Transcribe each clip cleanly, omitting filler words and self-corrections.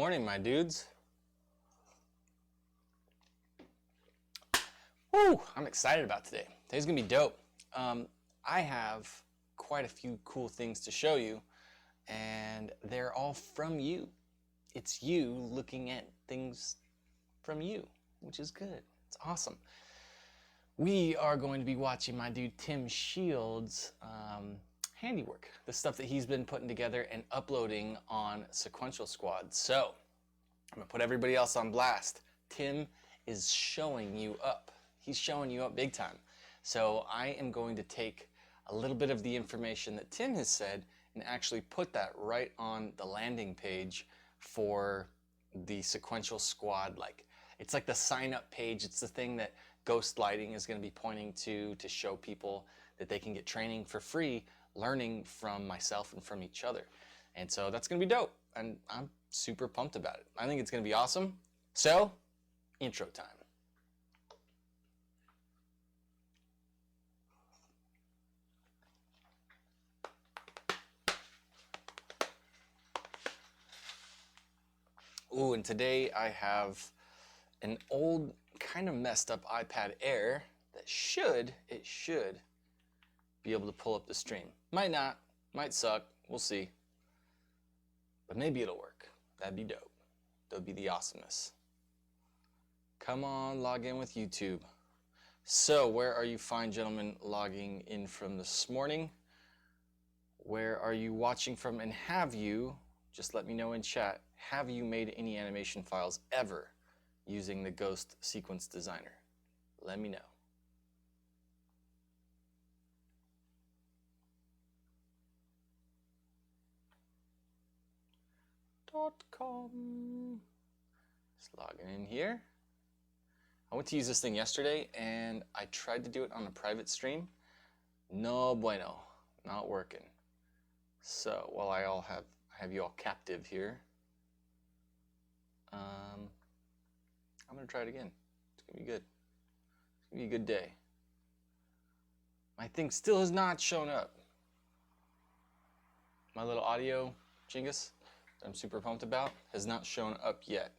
morning, my dudes. Woo! I'm excited about today. Today's gonna be dope. I have quite a few cool things to show you, and they're all from you. It's you looking at things from you, which is good. It's awesome. We are going to be watching my dude Tim Shields' handiwork, the stuff that he's been putting together and uploading on Sequential Squad. So I'm gonna put everybody else on blast. Tim is showing you up. He's showing you up big time. So I am going to take a little bit of the information that Tim has said and actually put that right on the landing page for the Sequential Squad. It's like the sign up page. It's the thing that Ghost Lighting is going to be pointing to show people that they can get training for free, learning from myself and from each other. And so that's going to be dope. And I'm super pumped about it. I think it's going to be awesome. So, intro time. Ooh, and today I have an old, kind of messed up iPad Air that should be able to pull up the stream. Might not, might suck, we'll see. But maybe it'll work. That'd be dope. That'd be the awesomeness. Come on, log in with YouTube. So, where are you fine gentlemen logging in from this morning? Where are you watching from, and have you, just let me know in chat, have you made any animation files ever using the Ghost Sequence Designer? Let me know. .com. Just logging in here. I went to use this thing yesterday and I tried to do it on a private stream. No bueno, not working. So while I have you all captive here, I'm gonna try it again. It's gonna be good. It's gonna be a good day. My thing still has not shown up. My little audio jingus that I'm super pumped about has not shown up yet.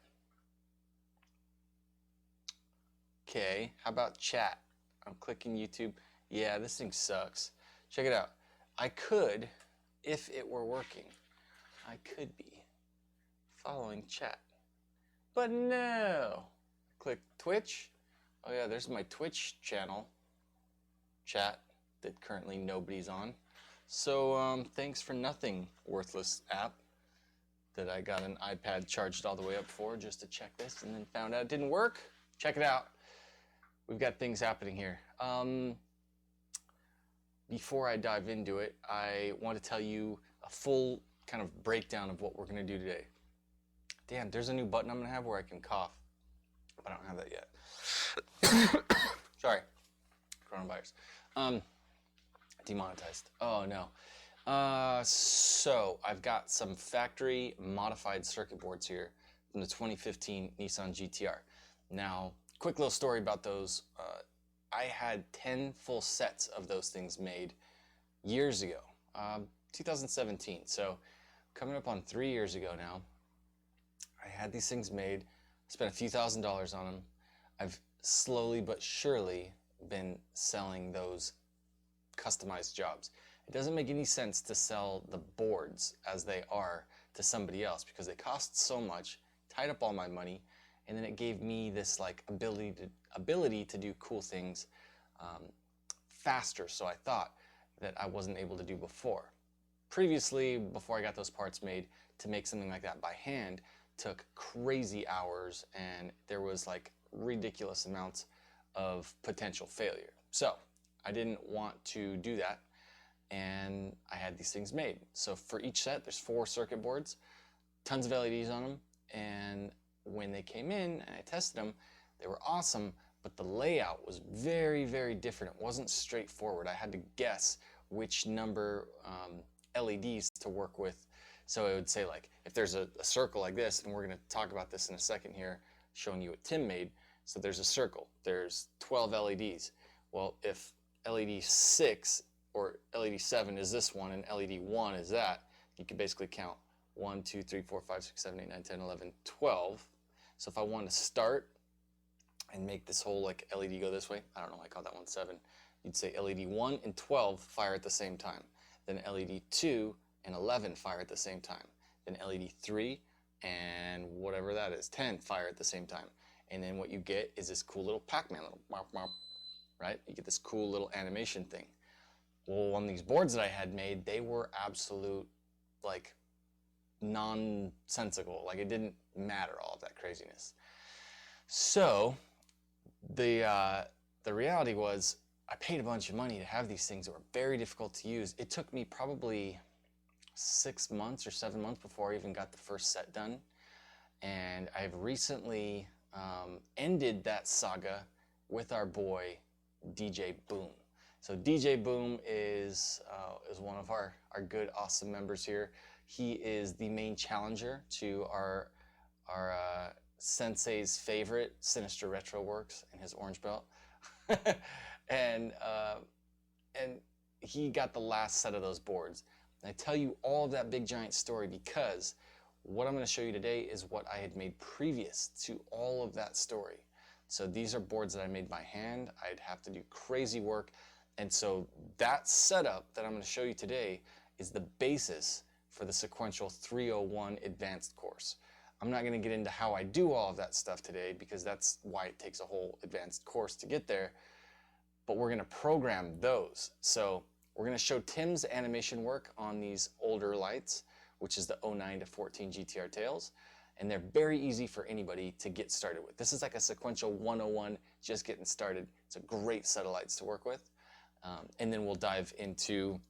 Okay, how about chat? I'm clicking YouTube. Yeah, this thing sucks. Check it out. I could, if it were working, I could be following chat. But no. Click Twitch. Oh yeah, there's my Twitch channel. Chat that currently nobody's on. So thanks for nothing, worthless app that I got an iPad charged all the way up for just to check this and then found out it didn't work. Check it out. We've got things happening here. Before I dive into it, I want to tell you a full kind of breakdown of what we're going to do today. Damn, there's a new button I'm going to have where I can cough, but I don't have that yet. Sorry, coronavirus. Demonetized. Oh no. So I've got some factory modified circuit boards here from the 2015 Nissan GTR. Now, quick little story about those. I had 10 full sets of those things made years ago, 2017. So coming up on 3 years ago now, I had these things made, spent a few $1,000s on them. I've slowly but surely been selling those customized jobs. It doesn't make any sense to sell the boards as they are to somebody else because they cost so much, tied up all my money, and then it gave me this like ability to do cool things faster. So I thought that I wasn't able to do before. Previously, before I got those parts made, to make something like that by hand took crazy hours, and there was like ridiculous amounts of potential failure. So I didn't want to do that, and I had these things made. So for each set, there's 4 circuit boards, tons of LEDs on them, and when they came in and I tested them, they were awesome, but the layout was very, very different. It wasn't straightforward. I had to guess which number LEDs to work with. So it would say, like, if there's a circle like this, and we're going to talk about this in a second here, showing you what Tim made. So there's a circle. There's 12 LEDs. Well, if LED 6 or LED 7 is this one and LED 1 is that, you can basically count 1, 2, 3, 4, 5, 6, 7, 8, 9, 10, 11, 12. So if I want to start and make this whole like LED go this way, I don't know why I call that one 7. You'd say LED 1 and 12 fire at the same time. Then LED 2 and 11 fire at the same time. Then LED 3 and whatever that is, 10 fire at the same time. And then what you get is this cool little Pac-Man, little mop, mop, right? You get this cool little animation thing. Well, on these boards that I had made, they were absolute, like, nonsensical. Like, it didn't matter, all of that craziness. So the reality was, I paid a bunch of money to have these things that were very difficult to use. It took me probably 6 months or 7 months before I even got the first set done. And I've recently ended that saga with our boy, DJ Boom. So DJ Boom is one of our good, awesome members here. He is the main challenger to our sensei's favorite, Sinister Retro Works, and his orange belt. and he got the last set of those boards. And I tell you all of that big giant story because what I'm going to show you today is what I had made previous to all of that story. So these are boards that I made by hand. I'd have to do crazy work. And so that setup that I'm going to show you today is the basis for the Sequential 301 Advanced course. I'm not going to get into how I do all of that stuff today because that's why it takes a whole advanced course to get there. But we're going to program those. So we're going to show Tim's animation work on these older lights, which is the 09 to 14 GTR tails. And they're very easy for anybody to get started with. This is like a Sequential 101, just getting started. It's a great set of lights to work with. And then we'll dive into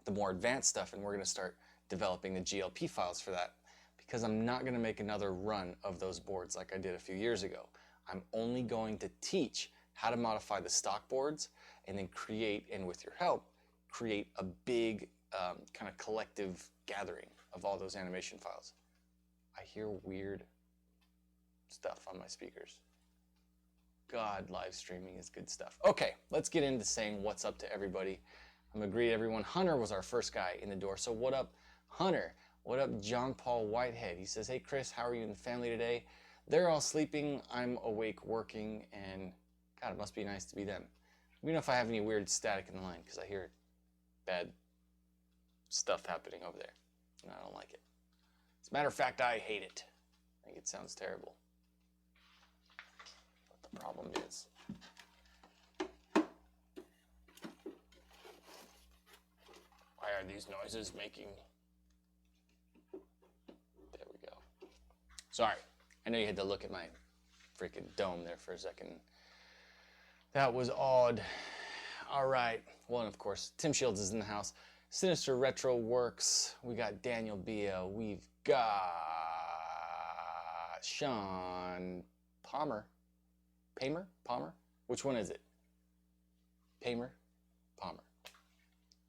the more advanced stuff, and we're going to start developing the GLP files for that, because I'm not going to make another run of those boards like I did a few years ago. I'm only going to teach how to modify the stock boards and then create, and with your help, create a big kind of collective gathering of all those animation files. I hear weird stuff on my speakers. God, live streaming is good stuff. Okay, let's get into saying what's up to everybody. I'm gonna greet everyone. Hunter was our first guy in the door. So what up, Hunter? What up, John Paul Whitehead? He says, hey Chris, how are you and the family today? They're all sleeping. I'm awake working, and God, it must be nice to be them. Let me know if I have any weird static in the line, because I hear bad stuff happening over there, and I don't like it. As a matter of fact, I hate it. I think it sounds terrible. What the problem is. Why are these noises making... There we go. Sorry. I know you had to look at my freaking dome there for a second. That was odd. All right. Well, and of course, Tim Shields is in the house. Sinister Retro Works. We got Daniel Bia. We've got Sean Palmer. Palmer? Which one is it? Palmer?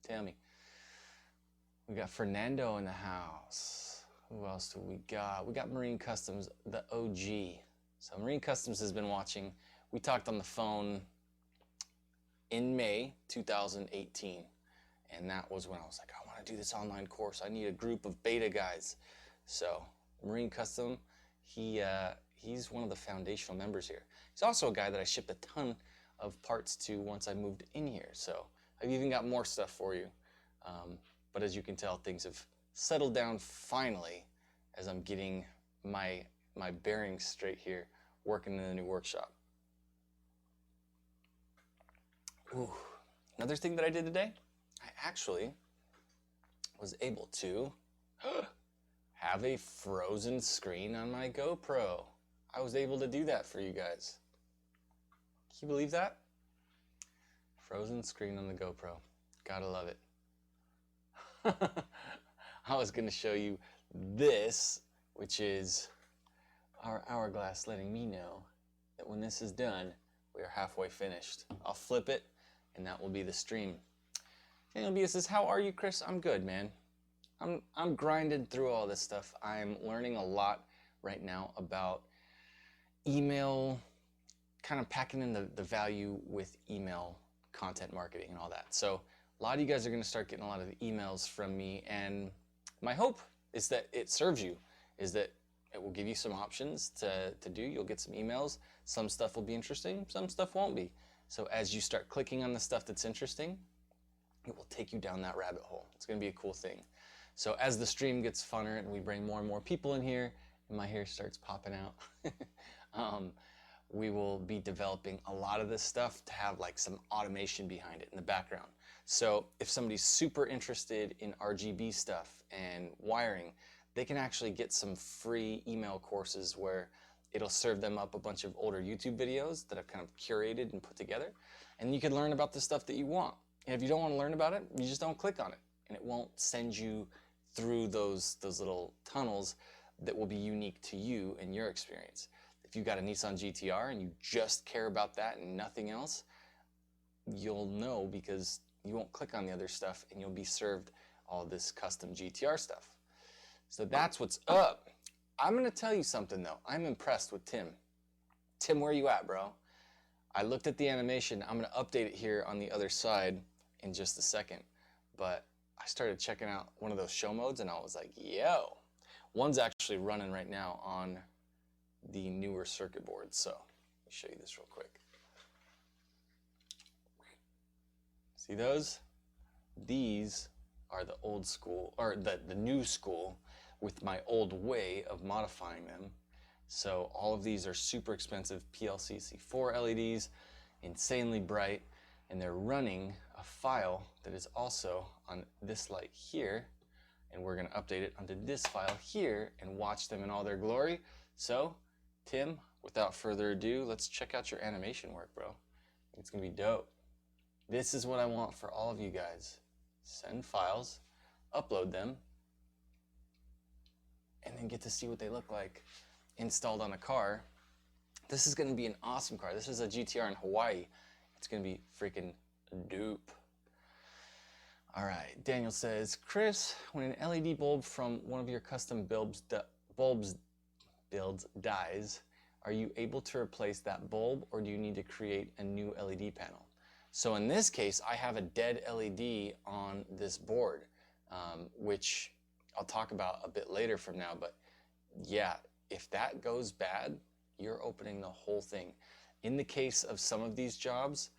Tell me. We got Fernando in the house. Who else do we got? We got Marine Customs, the OG. So Marine Customs has been watching. We talked on the phone in May 2018. And that was when I was like, I want to do this online course. I need a group of beta guys. So Marine Custom, he's one of the foundational members here. He's also a guy that I shipped a ton of parts to once I moved in here. So I've even got more stuff for you. But as you can tell, things have settled down finally as I'm getting my bearings straight here, working in the new workshop. Ooh. Another thing that I did today, I actually was able to have a frozen screen on my GoPro. I was able to do that for you guys. Can you believe that? Frozen screen on the GoPro. Gotta love it. I was going to show you this, which is our hourglass letting me know that when this is done, we are halfway finished. I'll flip it, and that will be the stream. Daniel B says, how are you, Chris? I'm good, man. I'm grinding through all this stuff. I'm learning a lot right now about email, kind of packing in the value with email content marketing and all that. So a lot of you guys are going to start getting a lot of the emails from me, and my hope is that it serves you, is that it will give you some options to do. You'll get some emails. Some stuff will be interesting, some stuff won't be. So as you start clicking on the stuff that's interesting, it will take you down that rabbit hole. It's going to be a cool thing. So as the stream gets funner and we bring more and more people in here and my hair starts popping out, we will be developing a lot of this stuff to have like some automation behind it in the background. So if somebody's super interested in RGB stuff and wiring, they can actually get some free email courses where it'll serve them up a bunch of older YouTube videos that I've kind of curated and put together. And you can learn about the stuff that you want. And if you don't want to learn about it, you just don't click on it. And it won't send you through those little tunnels that will be unique to you and your experience. If you've got a Nissan GTR and you just care about that and nothing else, you'll know because you won't click on the other stuff and you'll be served all this custom GTR stuff. So that's what's up. I'm going to tell you something though. I'm impressed with Tim. Tim, where you at, bro? I looked at the animation. I'm going to update it here on the other side in just a second. But I started checking out one of those show modes and I was like, yo. One's actually running right now on the newer circuit board. So let me show you this real quick. See those? These are the old school, or the new school with my old way of modifying them. So all of these are super expensive PLCC4 LEDs, insanely bright, and they're running a file that is also on this light here, and we're going to update it onto this file here and watch them in all their glory. So, Tim, without further ado, let's check out your animation work, bro. It's going to be dope. This is what I want for all of you guys. Send files, upload them, and then get to see what they look like installed on a car. This is going to be an awesome car. This is a GTR in Hawaii. It's going to be freaking dope. All right, Daniel says, Chris, when an LED bulb from one of your custom builds dies, are you able to replace that bulb or do you need to create a new LED panel? So in this case, I have a dead LED on this board, which I'll talk about a bit later from now, but yeah, if that goes bad, you're opening the whole thing. In the case of some of these jobs,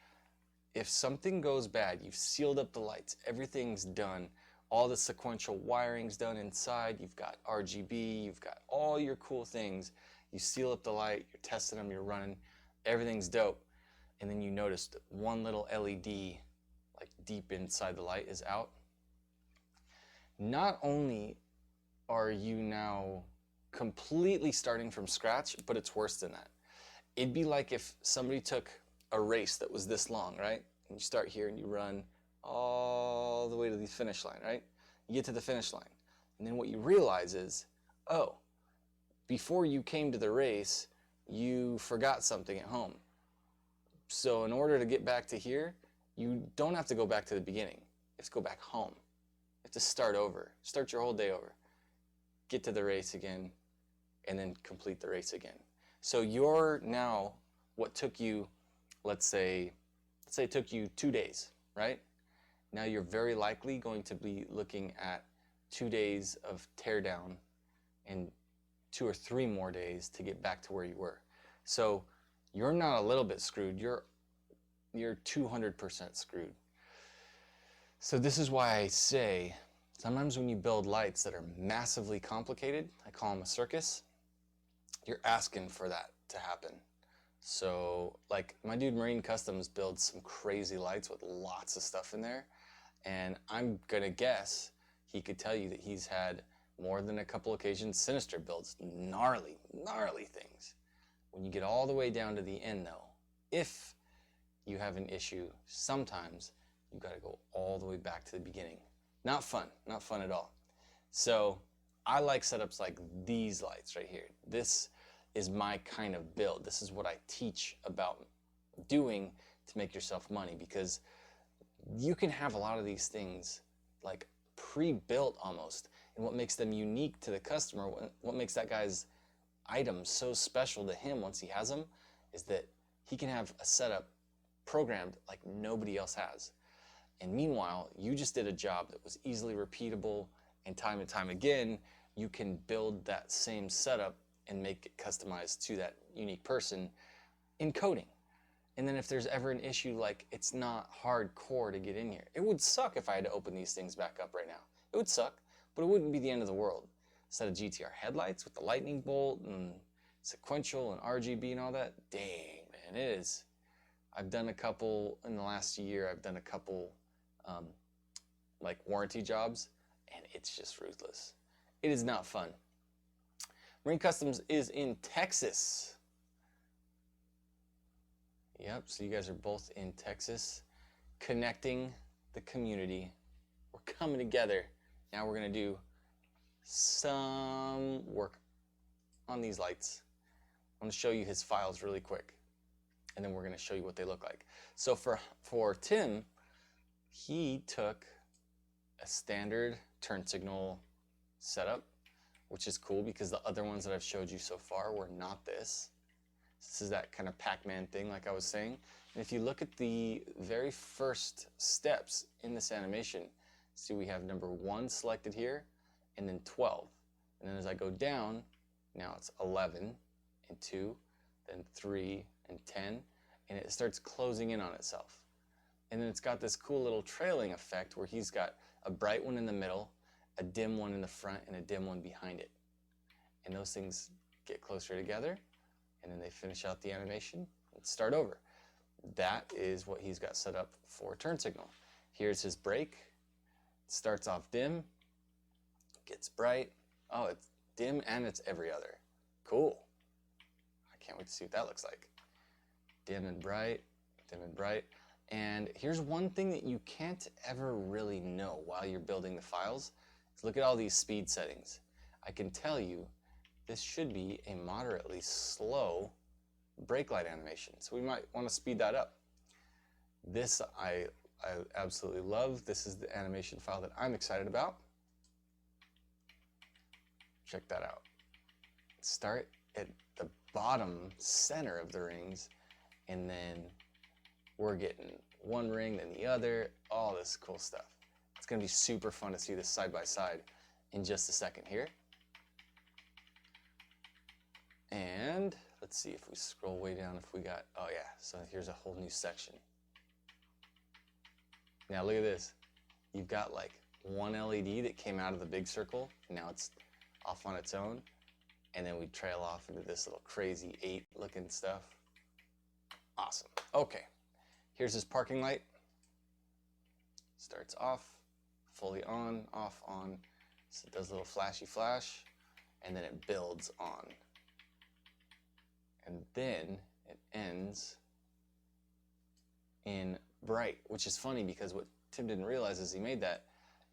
if something goes bad, you've sealed up the lights, everything's done, all the sequential wiring's done inside, you've got RGB, you've got all your cool things, you seal up the light, you're testing them, you're running, everything's dope, and then you notice that one little LED, like deep inside the light, is out. Not only are you now completely starting from scratch, but it's worse than that. It'd be like if somebody took a race that was this long, right? And you start here and you run all the way to the finish line, right? You get to the finish line. And then what you realize is, oh, before you came to the race, you forgot something at home. So in order to get back to here, you don't have to go back to the beginning. You have to go back home. You have to start over. Start your whole day over. Get to the race again, and then complete the race again. So you're now, what took you, let's say it took you 2 days, right? Now you're very likely going to be looking at 2 days of teardown and 2 or 3 more days to get back to where you were. So you're not a little bit screwed, you're 200% screwed. So this is why I say, sometimes when you build lights that are massively complicated, I call them a circus, you're asking for that to happen. So like my dude Marine Customs builds some crazy lights with lots of stuff in there, and I'm gonna guess he could tell you that he's had more than a couple occasions Sinister builds, gnarly things. When you get all the way down to the end though, if you have an issue, sometimes you gotta go all the way back to the beginning. Not fun at all. So I like setups like these lights right here. This is my kind of build. This is what I teach about doing to make yourself money, because you can have a lot of these things like pre-built almost, and what makes them unique to the customer, what makes that guy's item so special to him once he has them, is that he can have a setup programmed like nobody else has. And meanwhile, you just did a job that was easily repeatable, and time again, you can build that same setup and make it customized to that unique person in coding. And then if there's ever an issue like it's not hardcore to get in here, it would suck if I had to open these things back up right now. It would suck, but it wouldn't be the end of the world. Instead of GTR headlights with the lightning bolt and sequential and RGB and all that, dang, man, it is. I've done a couple in the last year. I've done a couple like warranty jobs, and it's just ruthless. It is not fun. Marine Customs is in Texas. Yep, so you guys are both in Texas, connecting the community. We're coming together. Now we're gonna do some work on these lights. I'm gonna show you his files really quick, and then we're gonna show you what they look like. So for Tim, he took a standard turn signal setup, which is cool because the other ones that I've showed you so far were not this. This is that kind of Pac-Man thing like I was saying. And if you look at the very first steps in this animation, see we have number 1 selected here, and then 12. And then as I go down, now it's 11 and 2, then 3 and 10, and it starts closing in on itself. And then it's got this cool little trailing effect where he's got a bright one in the middle, a dim one in the front, and a dim one behind it. And those things get closer together, and then they finish out the animation and start over. That is what he's got set up for turn signal. Here's his brake. It starts off dim, gets bright. Oh, it's dim and it's every other. Cool. I can't wait to see what that looks like. Dim and bright, dim and bright. And here's one thing that you can't ever really know while you're building the files, is look at all these speed settings. I can tell you this should be a moderately slow brake light animation, so we might want to speed that up. This I absolutely love. This is the animation file that I'm excited about. Check that out. Start at the bottom center of the rings, and then we're getting one ring, then the other, all this cool stuff. It's going to be super fun to see this side by side in just a second here. And let's see if we scroll way down if we got, oh yeah, so here's a whole new section. Now look at this. You've got like one LED that came out of the big circle, and now it's off on its own. And then we trail off into this little crazy 8 looking stuff. Awesome. Okay. Here's his parking light. Starts off, fully on, off, on. So it does a little flashy flash, and then it builds on. And then it ends in bright, which is funny because what Tim didn't realize as he made that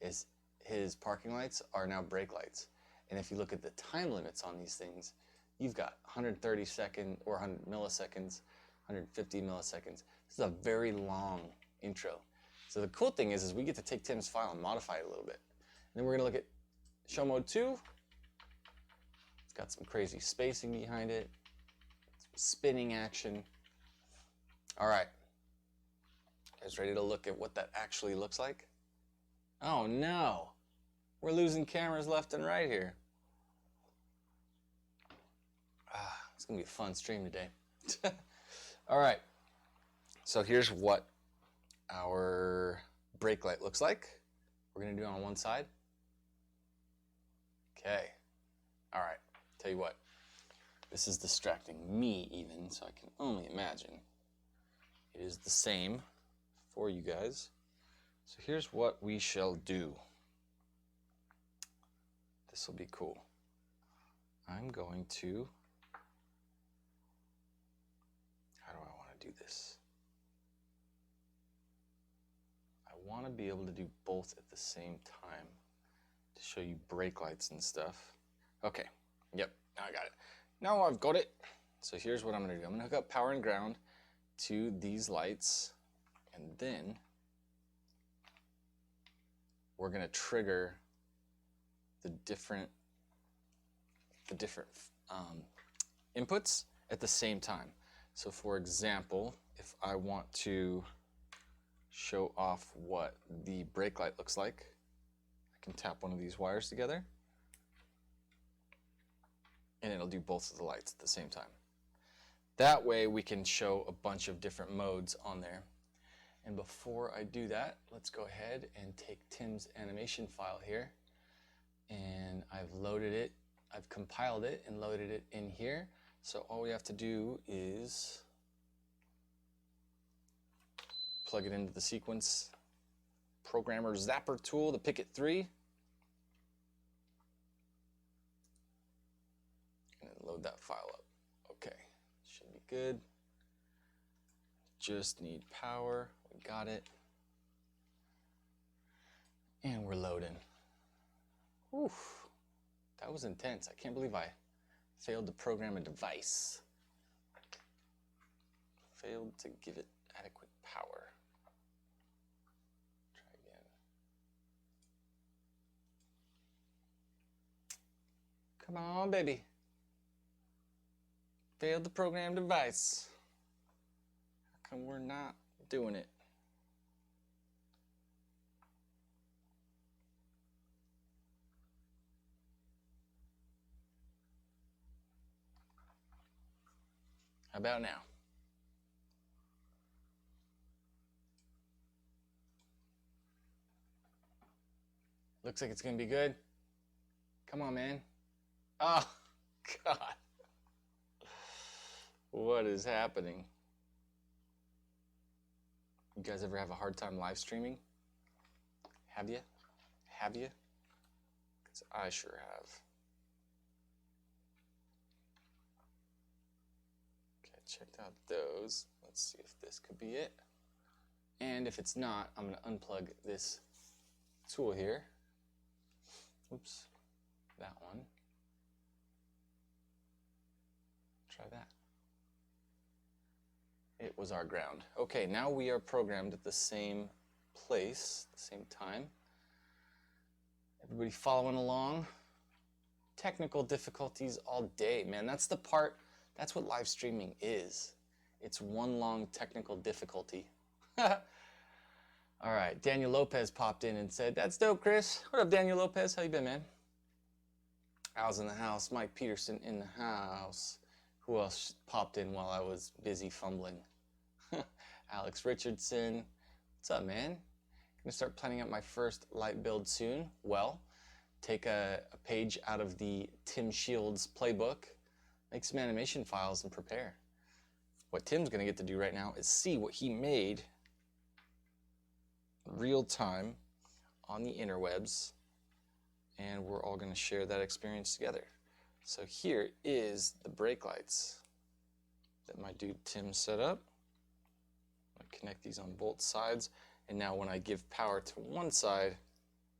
is his parking lights are now brake lights. And if you look at the time limits on these things, you've got 130 seconds or 100 milliseconds, 150 milliseconds. This is a very long intro. So the cool thing is we get to take Tim's file and modify it a little bit. And then we're gonna look at show mode 2. It's got some crazy spacing behind it, some spinning action. All right, guys ready to look at what that actually looks like? Oh no, we're losing cameras left and right here. It's gonna be a fun stream today. All right, so here's what our brake light looks like. We're gonna do it on one side. Okay, all right, tell you what, this is distracting me even, so I can only imagine it is the same for you guys. So here's what we shall do. This will be cool. I'm going to, how do I want to do this? I want to be able to do both at the same time to show you brake lights and stuff. Okay, yep, now I got it. Now I've got it. So here's what I'm going to do. I'm going to hook up power and ground to these lights, and then we're going to trigger the different inputs at the same time. So for example, if I want to show off what the brake light looks like, I can tap one of these wires together, and it'll do both of the lights at the same time. That way we can show a bunch of different modes on there. And before I do that, let's go ahead and take Tim's animation file here, and I've loaded it, I've compiled it and loaded it in here. So all we have to do is plug it into the sequence programmer zapper tool, the Picket 3, and then load that file up. Okay, should be good. Just need power, we got it. And we're loading. Oof, that was intense. I can't believe I failed to program a device. Failed to give it adequate power. Try again. Come on, baby. Failed to program device. How come we're not doing it? How about now? Looks like it's gonna be good. Come on, man. Oh, God. What is happening? You guys ever have a hard time live streaming? Have you? Have you? Because I sure have. Okay, checked out those. Let's see if this could be it. And if it's not, I'm going to unplug this tool here. Oops, that one. Try that. It was our ground. Okay, now we are programmed at the same place, the same time. Everybody following along? Technical difficulties all day, man. That's the part, that's what live streaming is. It's one long technical difficulty. All right, Daniel Lopez popped in and said, "That's dope, Chris." What up, Daniel Lopez? How you been, man? Al's in the house. Mike Peterson in the house. Who else popped in while I was busy fumbling? Alex Richardson. What's up, man? Gonna start planning out my first light build soon. Well, take a page out of the Tim Shields playbook, make some animation files, and prepare. What Tim's gonna get to do right now is see what he made real time on the interwebs, and we're all gonna share that experience together. So here is the brake lights that my dude Tim set up. I connect these on both sides, and now when I give power to one side,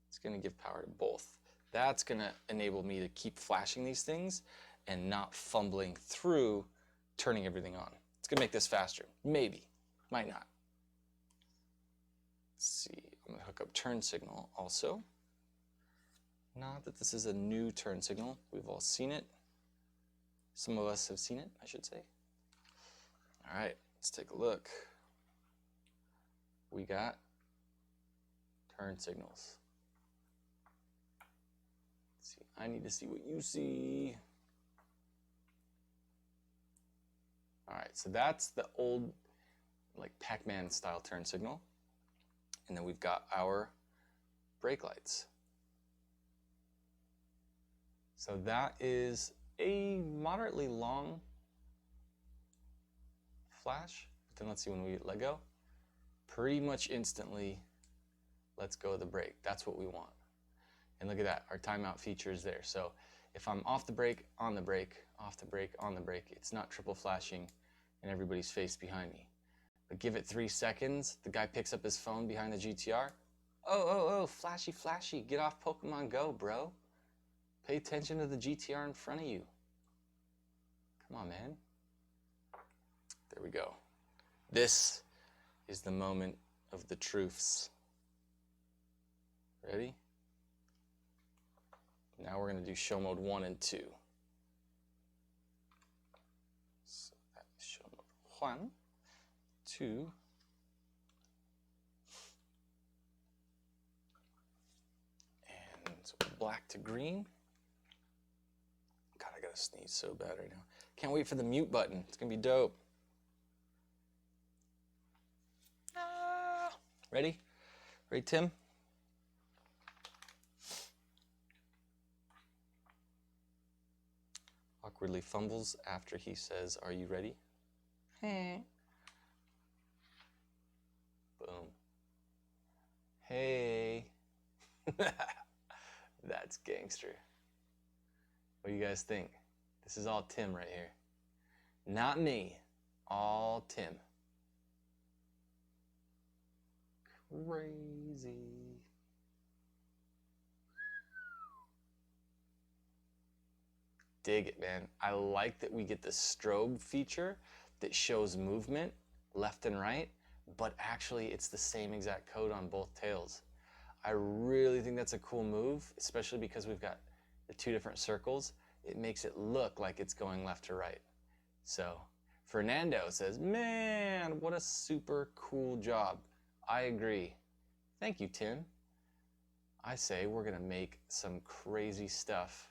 it's going to give power to both. That's going to enable me to keep flashing these things and not fumbling through turning everything on. It's going to make this faster. Maybe. Might not. Let's see. I'm going to hook up turn signal also. Not that this is a new turn signal. We've all seen it. Some of us have seen it, I should say. All right, let's take a look. We got turn signals. Let's see, I need to see what you see. All right, so that's the old, like Pac-Man style turn signal. And then we've got our brake lights. So that is a moderately long flash. But then let's see, when we let go, pretty much instantly lets go of the brake. That's what we want. And look at that, our timeout feature is there. So if I'm off the brake, on the brake, off the brake, on the brake, it's not triple flashing in everybody's face behind me. But give it 3 seconds, the guy picks up his phone behind the GTR. Oh, flashy, flashy, get off Pokemon Go, bro. Pay attention to the GTR in front of you. Come on, man. There we go. This is the moment of the truths. Ready? Now we're going to do show mode 1 and 2. So that is show mode 1, 2. And so black to green. God, I gotta gotta sneeze so bad right now. Can't wait for the mute button. It's gonna be dope. Ready? Ready, Tim? Awkwardly fumbles after he says, "Are you ready?" Boom. Hey. That's gangster. What do you guys think? This is all Tim right here. Not me. All Tim. Crazy. Dig it, man. I like that we get the strobe feature that shows movement left and right, but actually it's the same exact code on both tails. I really think that's a cool move, especially because we've got the two different circles. It makes it look like it's going left to right. So Fernando says, man, what a super cool job. I agree. Thank you, Tim. I say we're gonna make some crazy stuff.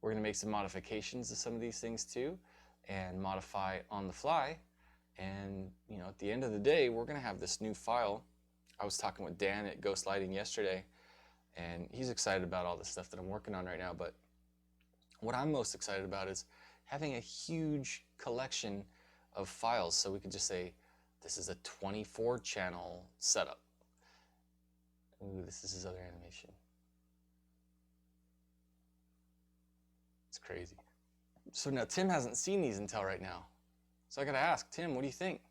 We're gonna make some modifications to some of these things too, and modify on the fly. And you know, at the end of the day, we're gonna have this new file. I was talking with Dan at Ghost Lighting yesterday, and he's excited about all the stuff that I'm working on right now. But what I'm most excited about is having a huge collection of files, so we could just say, this is a 24 channel setup. Ooh, this is his other animation. It's crazy. So now Tim hasn't seen these until right now. So I gotta ask, Tim, what do you think?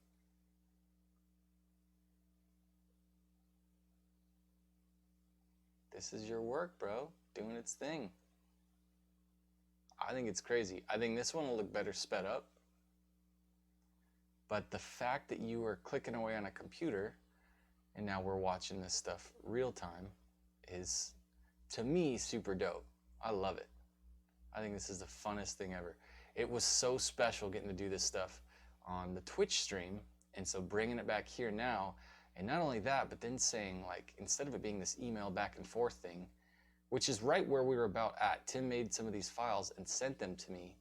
This is your work, bro, doing its thing. I think it's crazy. I think this one will look better sped up. But the fact that you were clicking away on a computer and now we're watching this stuff real time is, to me, super dope. I love it. I think this is the funnest thing ever. It was so special getting to do this stuff on the Twitch stream, and so bringing it back here now, and not only that, but then saying, like, instead of it being this email back and forth thing, which is right where we were about at, Tim made some of these files and sent them to me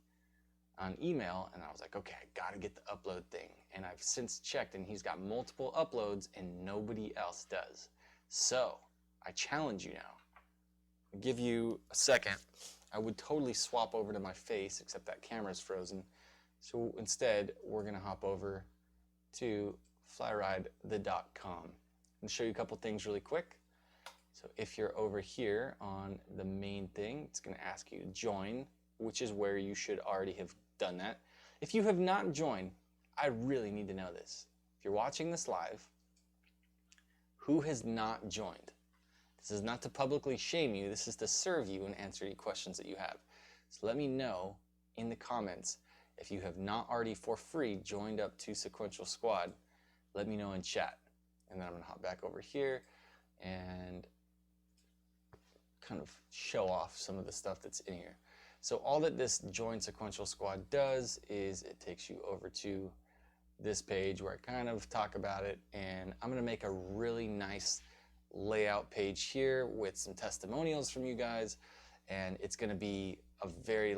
on email, and I was like, okay, I gotta get the upload thing. And I've since checked, and he's got multiple uploads, and nobody else does. So, I challenge you now. I'll give you a second. I would totally swap over to my face, except that camera's frozen. So instead, we're gonna hop over to FlyRyde.com and show you a couple things really quick. So if you're over here on the main thing, it's gonna ask you to join, which is where you should already have done that. If you have not joined, I really need to know this. If you're watching this live, who has not joined? This is not to publicly shame you, this is to serve you and answer any questions that you have. So let me know in the comments if you have not already for free joined up to Sequential Squad. Let me know in chat. And then I'm gonna hop back over here and kind of show off some of the stuff that's in here. So all that this Join Sequential Squad does is it takes you over to this page where I kind of talk about it, and I'm gonna make a really nice layout page here with some testimonials from you guys, and it's gonna be a very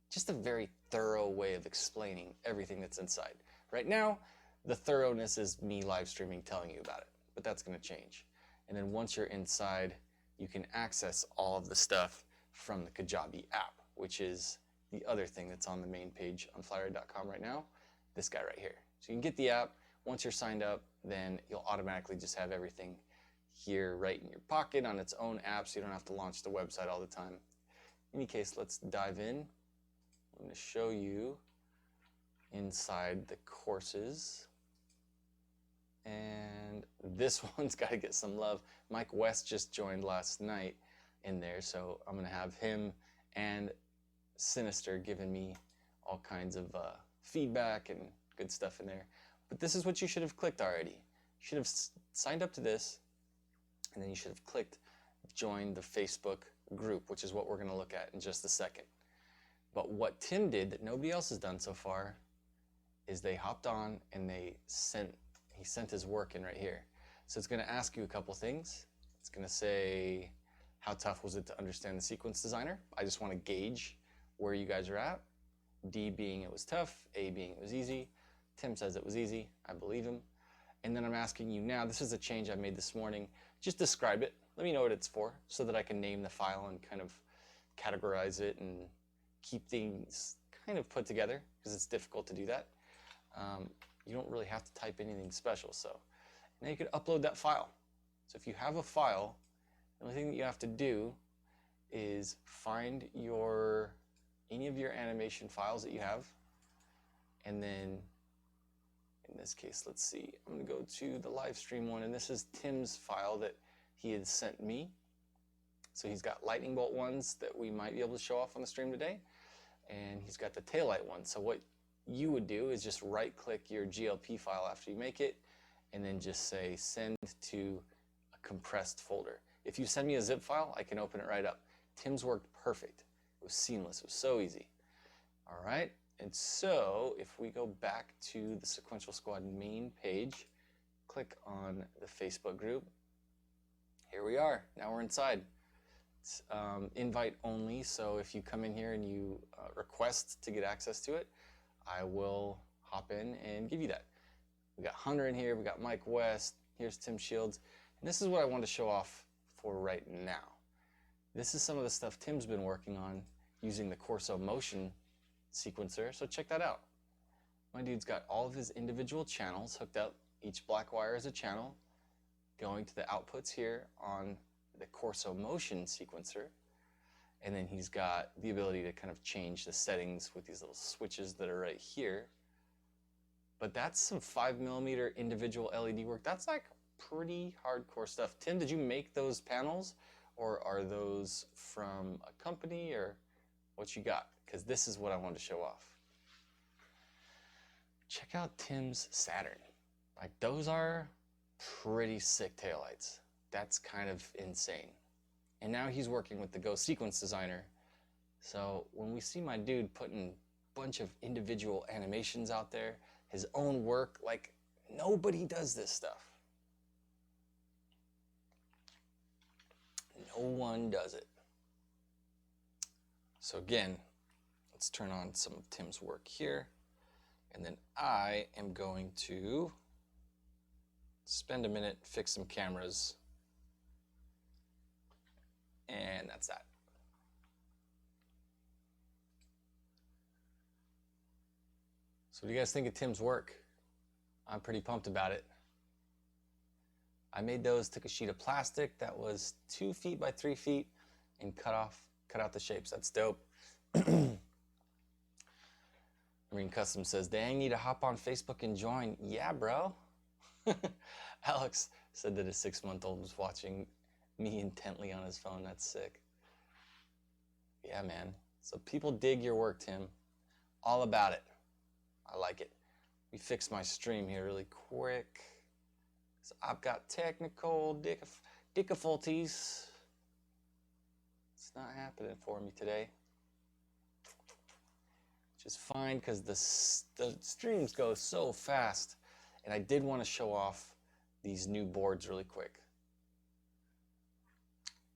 just a very thorough way of explaining everything that's inside. Right now, the thoroughness is me live streaming telling you about it, but that's gonna change. And then once you're inside, you can access all of the stuff from the Kajabi app, which is the other thing that's on the main page on FlyRyde.com right now, this guy right here. So you can get the app. Once you're signed up, then you'll automatically just have everything here right in your pocket on its own app, so you don't have to launch the website all the time. In any case, let's dive in. I'm going to show you inside the courses. And this one's got to get some love. Mike West just joined last night in there, so I'm going to have him and Sinister giving me all kinds of feedback and good stuff in there. But this is what you should have clicked already. You should have signed up to this, and then you should have clicked join the Facebook group, which is what we're going to look at in just a second. But what Tim did that nobody else has done so far is they hopped on and he sent his work in right here. So it's going to ask you a couple things. It's going to say, how tough was it to understand the sequence designer? I just want to gauge where you guys are at. D being it was tough, A being it was easy. Tim says it was easy. I believe him. And then I'm asking you now, this is a change I made this morning. Just describe it. Let me know what it's for so that I can name the file and kind of categorize it and keep things kind of put together, because it's difficult to do that. You don't really have to type anything special. So now you could upload that file. So if you have a file, the only thing that you have to do is find any of your animation files that you have, and then in this case, let's see, I'm going to go to the live stream one, and this is Tim's file that he had sent me. So he's got lightning bolt ones that we might be able to show off on the stream today, and he's got the taillight one. So what you would do is just right click your GLP file after you make it, and then just say send to a compressed folder. If you send me a zip file, I can open it right up. Tim's worked perfect. It was seamless. It was so easy. All right. And so if we go back to the Sequential Squad main page, click on the Facebook group. Here we are. Now we're inside. It's invite only. So if you come in here and you request to get access to it, I will hop in and give you that. We got Hunter in here. We got Mike West. Here's Tim Shields. And this is what I want to show off for right now. This is some of the stuff Tim's been working on using the Corso Motion sequencer, so check that out. My dude's got all of his individual channels hooked up. Each black wire is a channel going to the outputs here on the Corso Motion sequencer, and then he's got the ability to kind of change the settings with these little switches that are right here. But that's some 5mm individual LED work. That's like pretty hardcore stuff. Tim, did you make those panels, or are those from a company, or what you got? Because this is what I wanted to show off. Check out Tim's Saturn. Like, those are pretty sick taillights. That's kind of insane. And now he's working with the Go Sequence Designer. So when we see my dude putting a bunch of individual animations out there, his own work, like, nobody does this stuff. No one does it. So again, let's turn on some of Tim's work here, and then I am going to spend a minute, fix some cameras, and that's that. So what do you guys think of Tim's work? I'm pretty pumped about it. I made those, took a sheet of plastic that was 2 feet by 3 feet, and cut out the shapes. That's dope. Marine Custom says, dang, need to hop on Facebook and join. Yeah, bro. Alex said that his 6-month-old was watching me intently on his phone. That's sick. Yeah, man. So people dig your work, Tim. All about it. I like it. Let me fix my stream here really quick. So I've got technical difficulties. It's not happening for me today. Which is fine, because the streams go so fast. And I did want to show off these new boards really quick.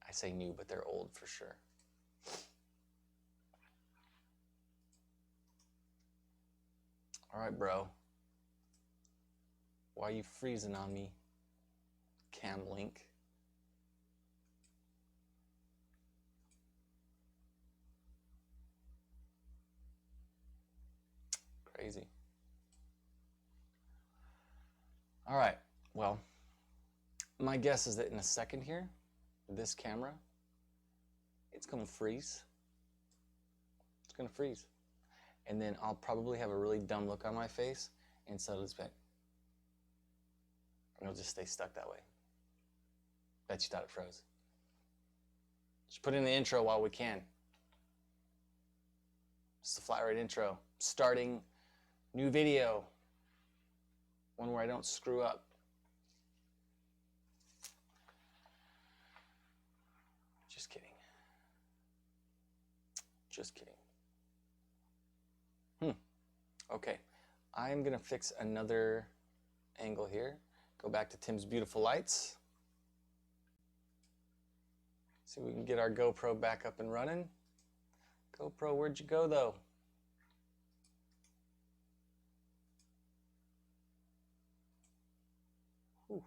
I say new, but they're old for sure. All right, bro. Why are you freezing on me, Cam Link? Crazy. All right, well, my guess is that in a second here, this camera, it's gonna freeze. It's gonna freeze. And then I'll probably have a really dumb look on my face, and so it's back. And it'll just stay stuck that way. Bet you thought it froze. Just put in the intro while we can. It's the FlyRyde intro. Starting new video. One where I don't screw up. Just kidding. Just kidding. Okay. I'm going to fix another angle here. Go back to Tim's beautiful lights. See if we can get our GoPro back up and running. GoPro, where'd you go though? Whew.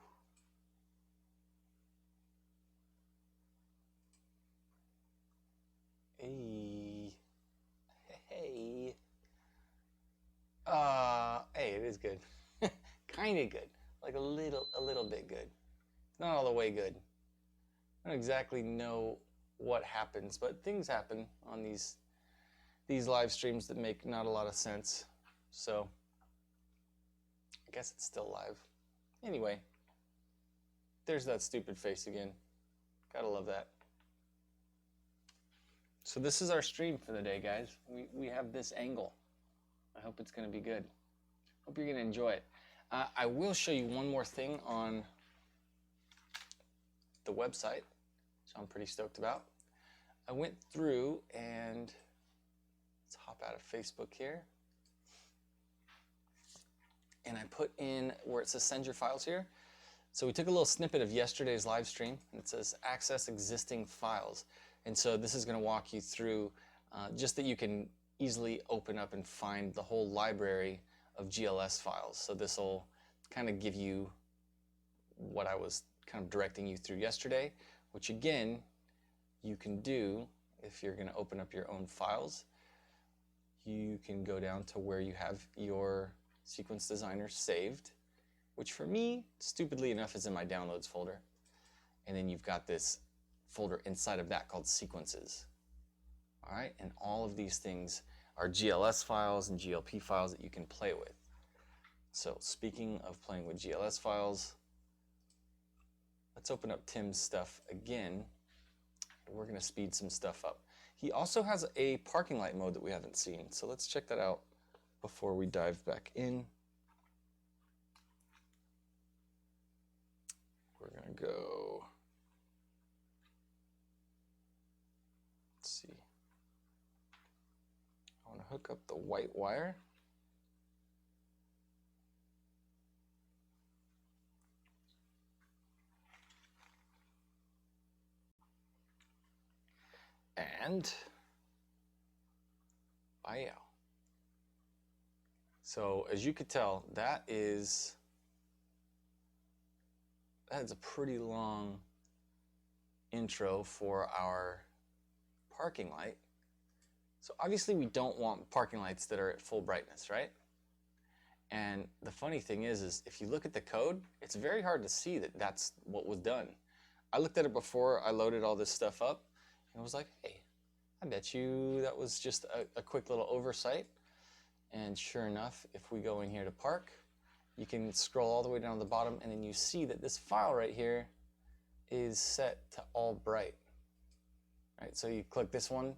Hey. Hey. Hey, it is good. Kind of good. Like a little bit good. Not all the way good. I don't exactly know what happens, but things happen on these live streams that make not a lot of sense. So I guess it's still live. Anyway, there's that stupid face again. Gotta love that. So this is our stream for the day, guys. We have this angle. I hope it's gonna be good. Hope you're gonna enjoy it. I will show you one more thing on the website, so I'm pretty stoked about. I went through and let's hop out of Facebook here. And I put in where it says send your files here. So we took a little snippet of yesterday's live stream, and it says access existing files. And so this is going to walk you through just that you can easily open up and find the whole library of GLS files. So this will kind of give you what I was kind of directing you through yesterday, which again, you can do if you're going to open up your own files. You can go down to where you have your Sequence Designer saved, which for me, stupidly enough, is in my downloads folder. And then you've got this folder inside of that called sequences. All right, and all of these things are GLS files and GLP files that you can play with. So speaking of playing with GLS files, let's open up Tim's stuff again. We're going to speed some stuff up. He also has a parking light mode that we haven't seen, so let's check that out before we dive back in. We're going to go, let's see. I want to hook up the white wire. And bye. So as you could tell, that's a pretty long intro for our parking light. So obviously we don't want parking lights that are at full brightness, right? And the funny thing is if you look at the code, it's very hard to see that that's what was done. I looked at it before I loaded all this stuff up, and I was like, hey, I bet you that was just a quick little oversight. And sure enough, if we go in here to park, you can scroll all the way down to the bottom, and then you see that this file right here is set to all bright. Right, so you click this one,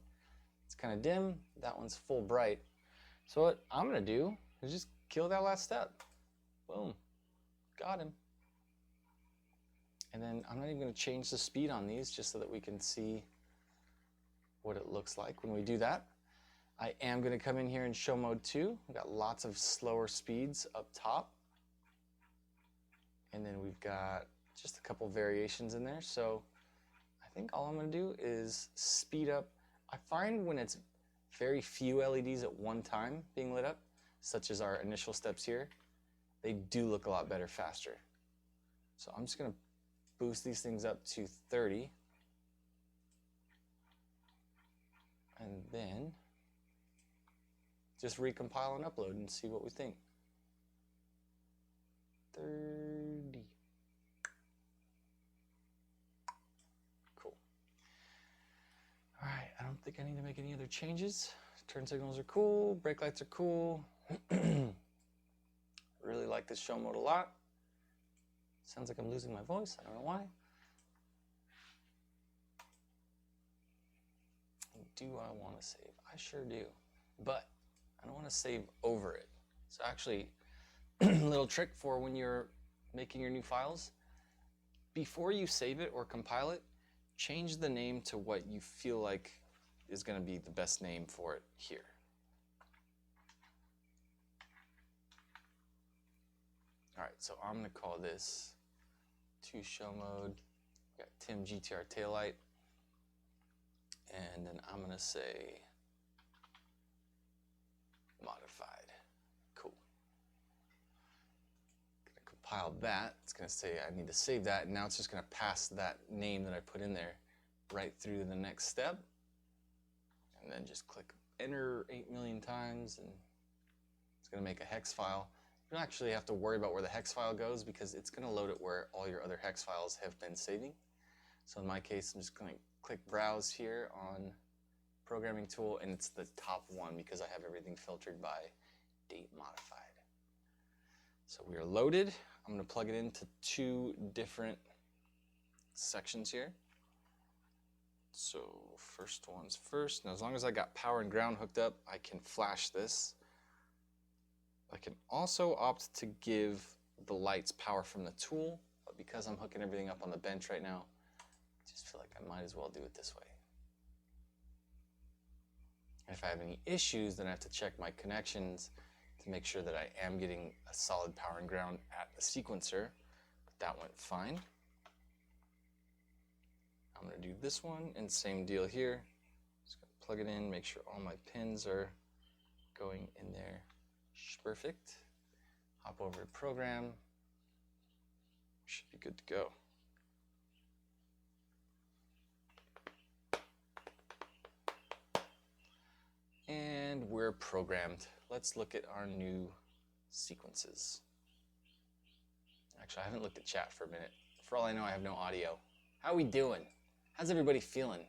it's kind of dim, that one's full bright. So what I'm gonna do is just kill that last step. Boom, got him. And then I'm not even gonna change the speed on these just so that we can see what it looks like when we do that. I am going to come in here and show mode 2. We've got lots of slower speeds up top. And then we've got just a couple variations in there. So I think all I'm going to do is speed up. I find when it's very few LEDs at one time being lit up, such as our initial steps here, they do look a lot better faster. So I'm just going to boost these things up to 30. And then just recompile and upload and see what we think. 30. Cool. All right, I don't think I need to make any other changes. Turn signals are cool, brake lights are cool. Really like this show mode a lot. Sounds like I'm losing my voice, I don't know why. Do I want to save? I sure do, but I don't want to save over it. So actually, a little trick for when you're making your new files, before you save it or compile it, change the name to what you feel like is going to be the best name for it here. All right, so I'm going to call this to show mode. We got Tim GTR taillight. And then I'm going to say compiled that, it's going to say I need to save that, and now it's just going to pass that name that I put in there right through to the next step, and then just click enter 8 million times, and it's going to make a hex file. You don't actually have to worry about where the hex file goes because it's going to load it where all your other hex files have been saving. So in my case, I'm just going to click browse here on programming tool, and it's the top one because I have everything filtered by date modified. So we are loaded. I'm going to plug it into 2 different sections here. So first one's first. Now as long as I got power and ground hooked up, I can flash this. I can also opt to give the lights power from the tool, but because I'm hooking everything up on the bench right now, I just feel like I might as well do it this way. And if I have any issues, then I have to check my connections to make sure that I am getting a solid power and ground at the sequencer, but that went fine. I'm going to do this one, and same deal here. Just going to plug it in, make sure all my pins are going in there. Perfect. Hop over to program. Should be good to go. And we're programmed. Let's look at our new sequences. Actually, I haven't looked at chat for a minute. For all I know, I have no audio. How are we doing? How's everybody feeling?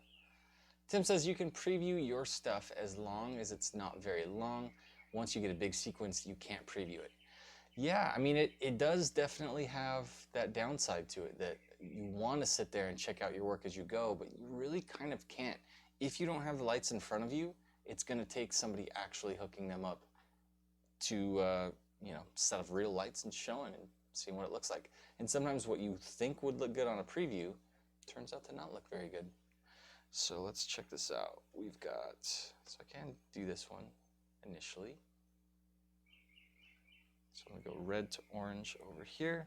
Tim says you can preview your stuff as long as it's not very long. Once you get a big sequence, you can't preview it. Yeah, I mean, it does definitely have that downside to it, that you want to sit there and check out your work as you go, but you really kind of can't. If you don't have the lights in front of you, it's going to take somebody actually hooking them up to, you know, set up real lights and showing and seeing what it looks like. And sometimes what you think would look good on a preview turns out to not look very good. So let's check this out. We've got, so I can do this one initially. So I'm going to go red to orange over here.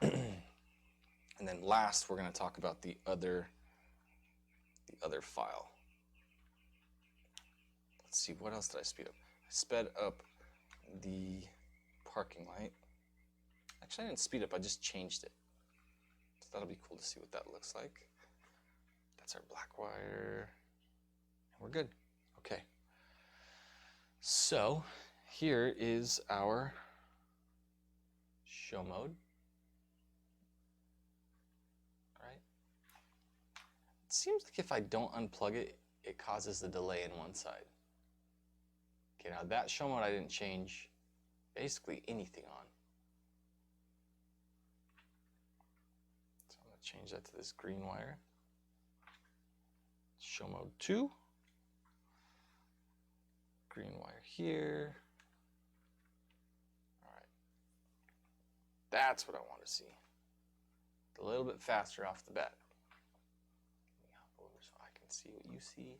And then last, we're going to talk about the other file. Let's see, what else did I speed up? I sped up the parking light. Actually, I didn't speed up, I just changed it. So that'll be cool to see what that looks like. That's our black wire. And we're good. Okay. So here is our show mode. All right. It seems like if I don't unplug it, it causes a delay in one side. Okay, now that show mode I didn't change basically anything on. So I'm going to change that to this green wire. Show mode 2. Green wire here. All right. That's what I want to see. A little bit faster off the bat. Let me hop over so I can see what you see.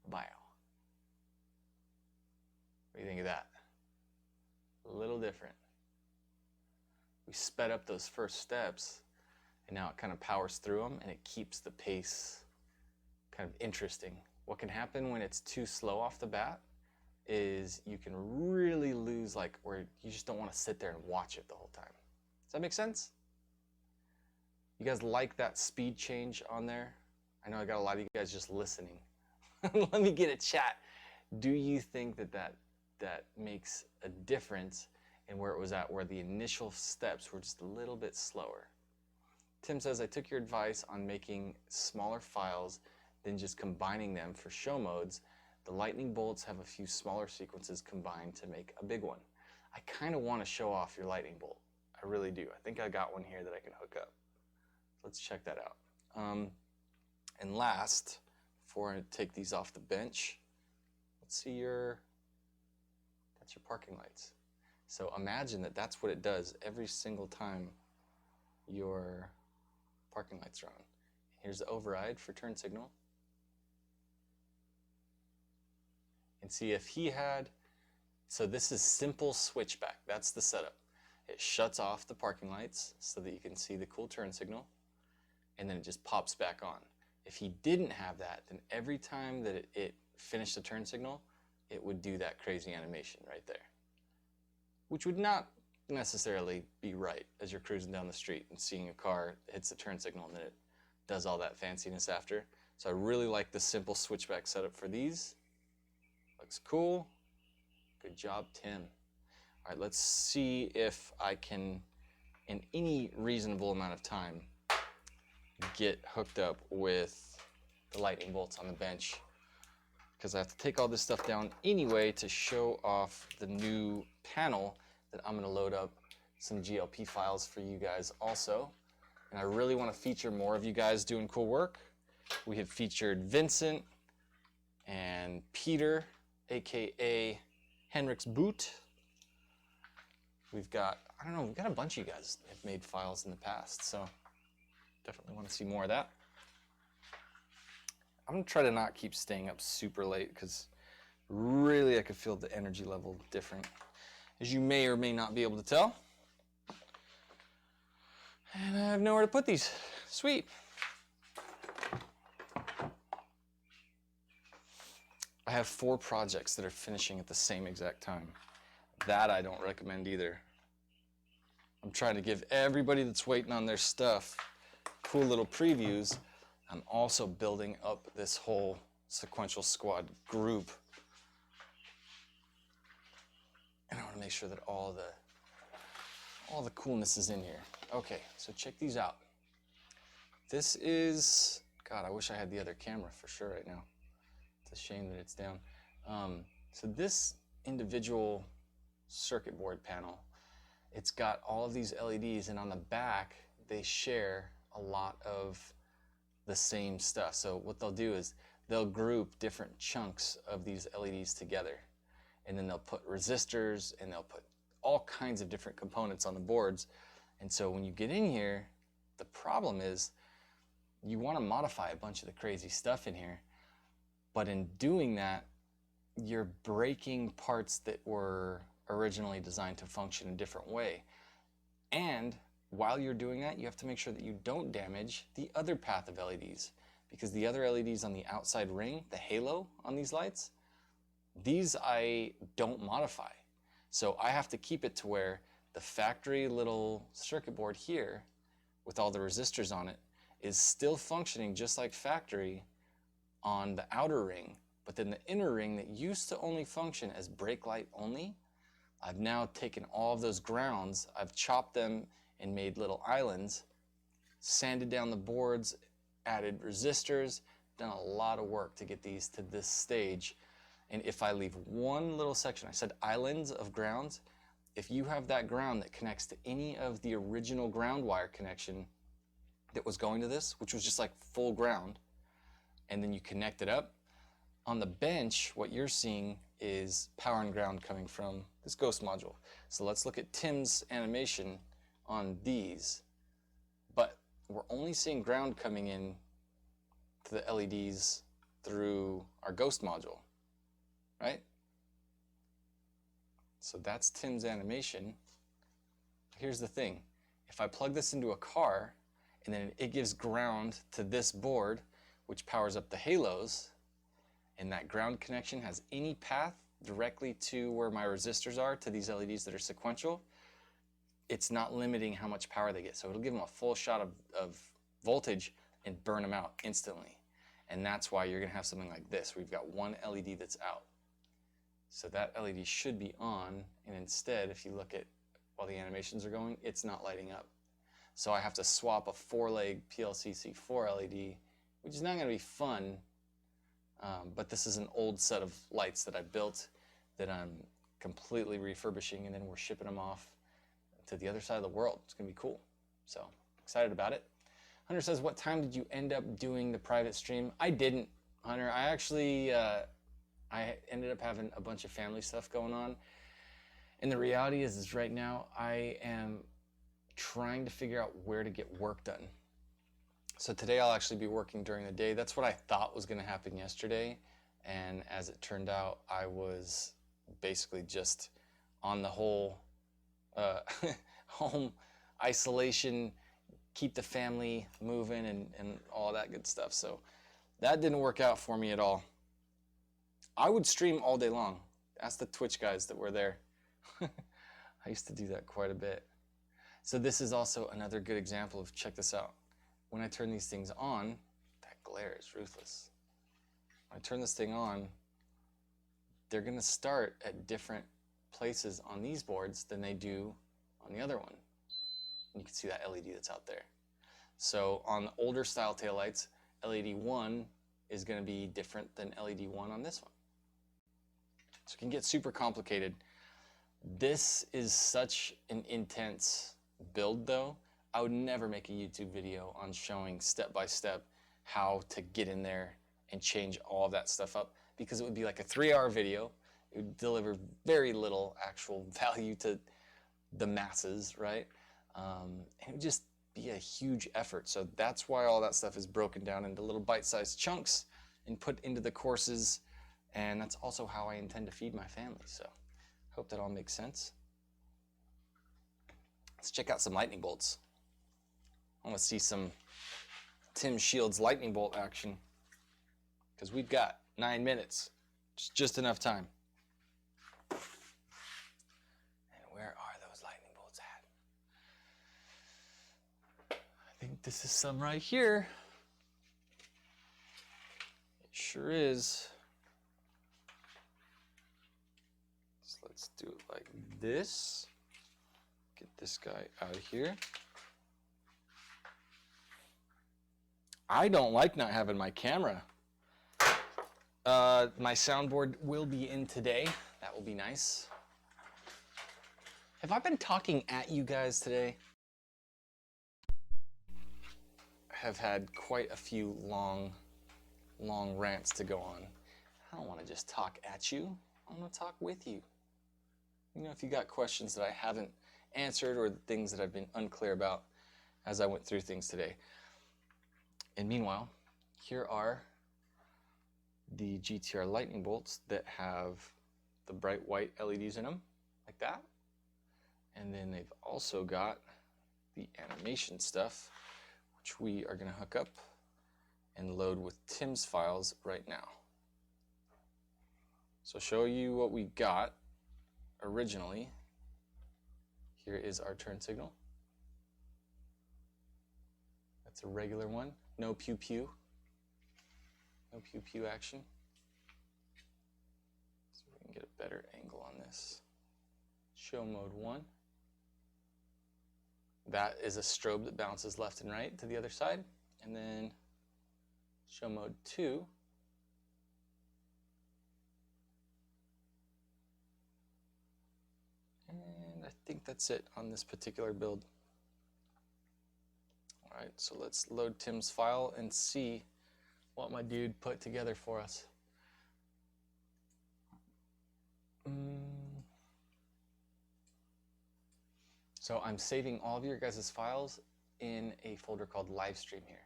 Bio. What do you think of that? A little different. We sped up those first steps, and now it kind of powers through them, and it keeps the pace kind of interesting. What can happen when it's too slow off the bat is you can really lose, like, where you just don't want to sit there and watch it the whole time. Does that make sense? You guys like that speed change on there? I know I got a lot of you guys just listening. Let me get a chat. Do you think that makes a difference in where it was at, where the initial steps were just a little bit slower? Tim says, I took your advice on making smaller files than just combining them for show modes. The lightning bolts have a few smaller sequences combined to make a big one. I kind of want to show off your lightning bolt. I really do. I think I got one here that I can hook up. Let's check that out. And last, before I take these off the bench, let's see that's your parking lights. So imagine that that's what it does every single time your parking lights are on. Here's the override for turn signal. And see if he had, so this is simple switchback. That's the setup. It shuts off the parking lights so that you can see the cool turn signal, and then it just pops back on. If he didn't have that, then every time that it finished the turn signal, it would do that crazy animation right there, which would not necessarily be right as you're cruising down the street and seeing a car hits the turn signal and then it does all that fanciness after. So I really like the simple switchback setup for these. Looks cool. Good job, Tim. All right, let's see if I can, in any reasonable amount of time, get hooked up with the lightning bolts on the bench, because I have to take all this stuff down anyway to show off the new panel that I'm going to load up some GLP files for you guys also. And I really want to feature more of you guys doing cool work. We have featured Vincent and Peter, aka Henrik's Boot. We've got, I don't know, we've got a bunch of you guys that have made files in the past, so definitely want to see more of that. I'm going to try to not keep staying up super late, because really I could feel the energy level different, as you may or may not be able to tell. And I have nowhere to put these. Sweet. I have 4 projects that are finishing at the same exact time. That I don't recommend either. I'm trying to give everybody that's waiting on their stuff cool little previews. I'm also building up this whole Sequential Squad group. And I want to make sure that all the coolness is in here. Okay, so check these out. This is, God, I wish I had the other camera for sure right now. It's a shame that it's down. So this individual circuit board panel, it's got all of these LEDs, and on the back they share a lot of the same stuff. So what they'll do is they'll group different chunks of these LEDs together, and then they'll put resistors and they'll put all kinds of different components on the boards. And so when you get in here, the problem is you want to modify a bunch of the crazy stuff in here, but in doing that you're breaking parts that were originally designed to function a different way. And while you're doing that, you have to make sure that you don't damage the other path of LEDs, because the other LEDs on the outside ring, the halo on these lights, these I don't modify. So I have to keep it to where the factory little circuit board here with all the resistors on it is still functioning just like factory on the outer ring, but then the inner ring that used to only function as brake light only, I've now taken all of those grounds, I've chopped them and made little islands, sanded down the boards, added resistors, done a lot of work to get these to this stage. And if I leave one little section, I said islands of grounds, if you have that ground that connects to any of the original ground wire connection that was going to this, which was just like full ground, and then you connect it up, on the bench, what you're seeing is power and ground coming from this ghost module. So let's look at Tim's animation on these, but we're only seeing ground coming in to the LEDs through our ghost module, right? So that's Tim's animation. Here's the thing. If I plug this into a car and then it gives ground to this board, which powers up the halos, and that ground connection has any path directly to where my resistors are, to these LEDs that are sequential, it's not limiting how much power they get. So it'll give them a full shot of voltage and burn them out instantly. And that's why you're gonna have something like this. We've got one LED that's out. So that LED should be on, and instead, if you look at while the animations are going, it's not lighting up. So I have to swap a 4-leg PLCC4 LED, which is not gonna be fun, but this is an old set of lights that I built that I'm completely refurbishing, and then we're shipping them off to the other side of the world. It's gonna be cool. So excited about it. Hunter says, what time did you end up doing the private stream? I didn't, Hunter. I actually, I ended up having a bunch of family stuff going on. And the reality is right now I am trying to figure out where to get work done. So today I'll actually be working during the day. That's what I thought was gonna happen yesterday. And as it turned out, I was basically just on the whole home isolation, keep the family moving and all that good stuff. So that didn't work out for me at all. I would stream all day long. Ask the Twitch guys that were there. I used to do that quite a bit. So this is also another good example of, check this out. When I turn these things on, that glare is ruthless. When I turn this thing on, they're gonna start at different places on these boards than they do on the other one. And you can see that LED that's out there. So on the older style taillights, LED 1 is gonna be different than LED 1 on this one. So it can get super complicated. This is such an intense build though. I would never make a YouTube video on showing step by step how to get in there and change all of that stuff up, because it would be like a 3-hour video. It would deliver very little actual value to the masses, right? And it would just be a huge effort. So that's why all that stuff is broken down into little bite-sized chunks and put into the courses. And that's also how I intend to feed my family. So hope that all makes sense. Let's check out some lightning bolts. I want to see some Tim Shields lightning bolt action, because we've got 9 minutes. It's just enough time. And where are those lightning bolts at? I think this is some right here. It sure is. So let's do it like this. Get this guy out of here. I don't like not having my camera. My soundboard will be in today. That will be nice. Have I been talking at you guys today? I have had quite a few long rants to go on. I don't want to just talk at you. I want to talk with you. You know, if you got questions that I haven't answered or things that I've been unclear about as I went through things today. And meanwhile, here are the GTR lightning bolts that have the bright white LEDs in them, like that. And then they've also got the animation stuff, which we are going to hook up and load with Tim's files right now. So show you what we got originally. Here is our turn signal. That's a regular one. No pew pew. No pew pew action. So we can get a better angle on this. Show mode 1. That is a strobe that bounces left and right to the other side. And then show mode 2. And I think that's it on this particular build. All right, so let's load Tim's file and see what my dude put together for us. So I'm saving all of your guys' files in a folder called live stream here.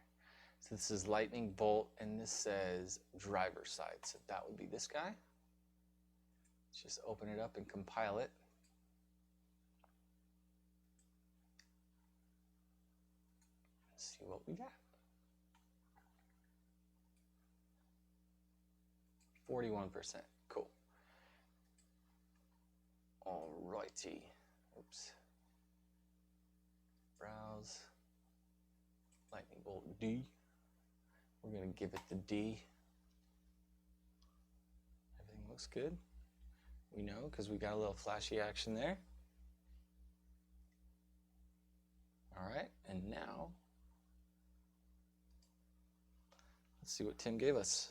So this is lightning bolt, and this says driver side. So that would be this guy. Let's just open it up and compile it. Let's see what we got. 41%. Cool. Alrighty. Oops. Browse. Lightning bolt D. We're going to give it the D. Everything looks good. We know because we got a little flashy action there. Alright, and now let's see what Tim gave us.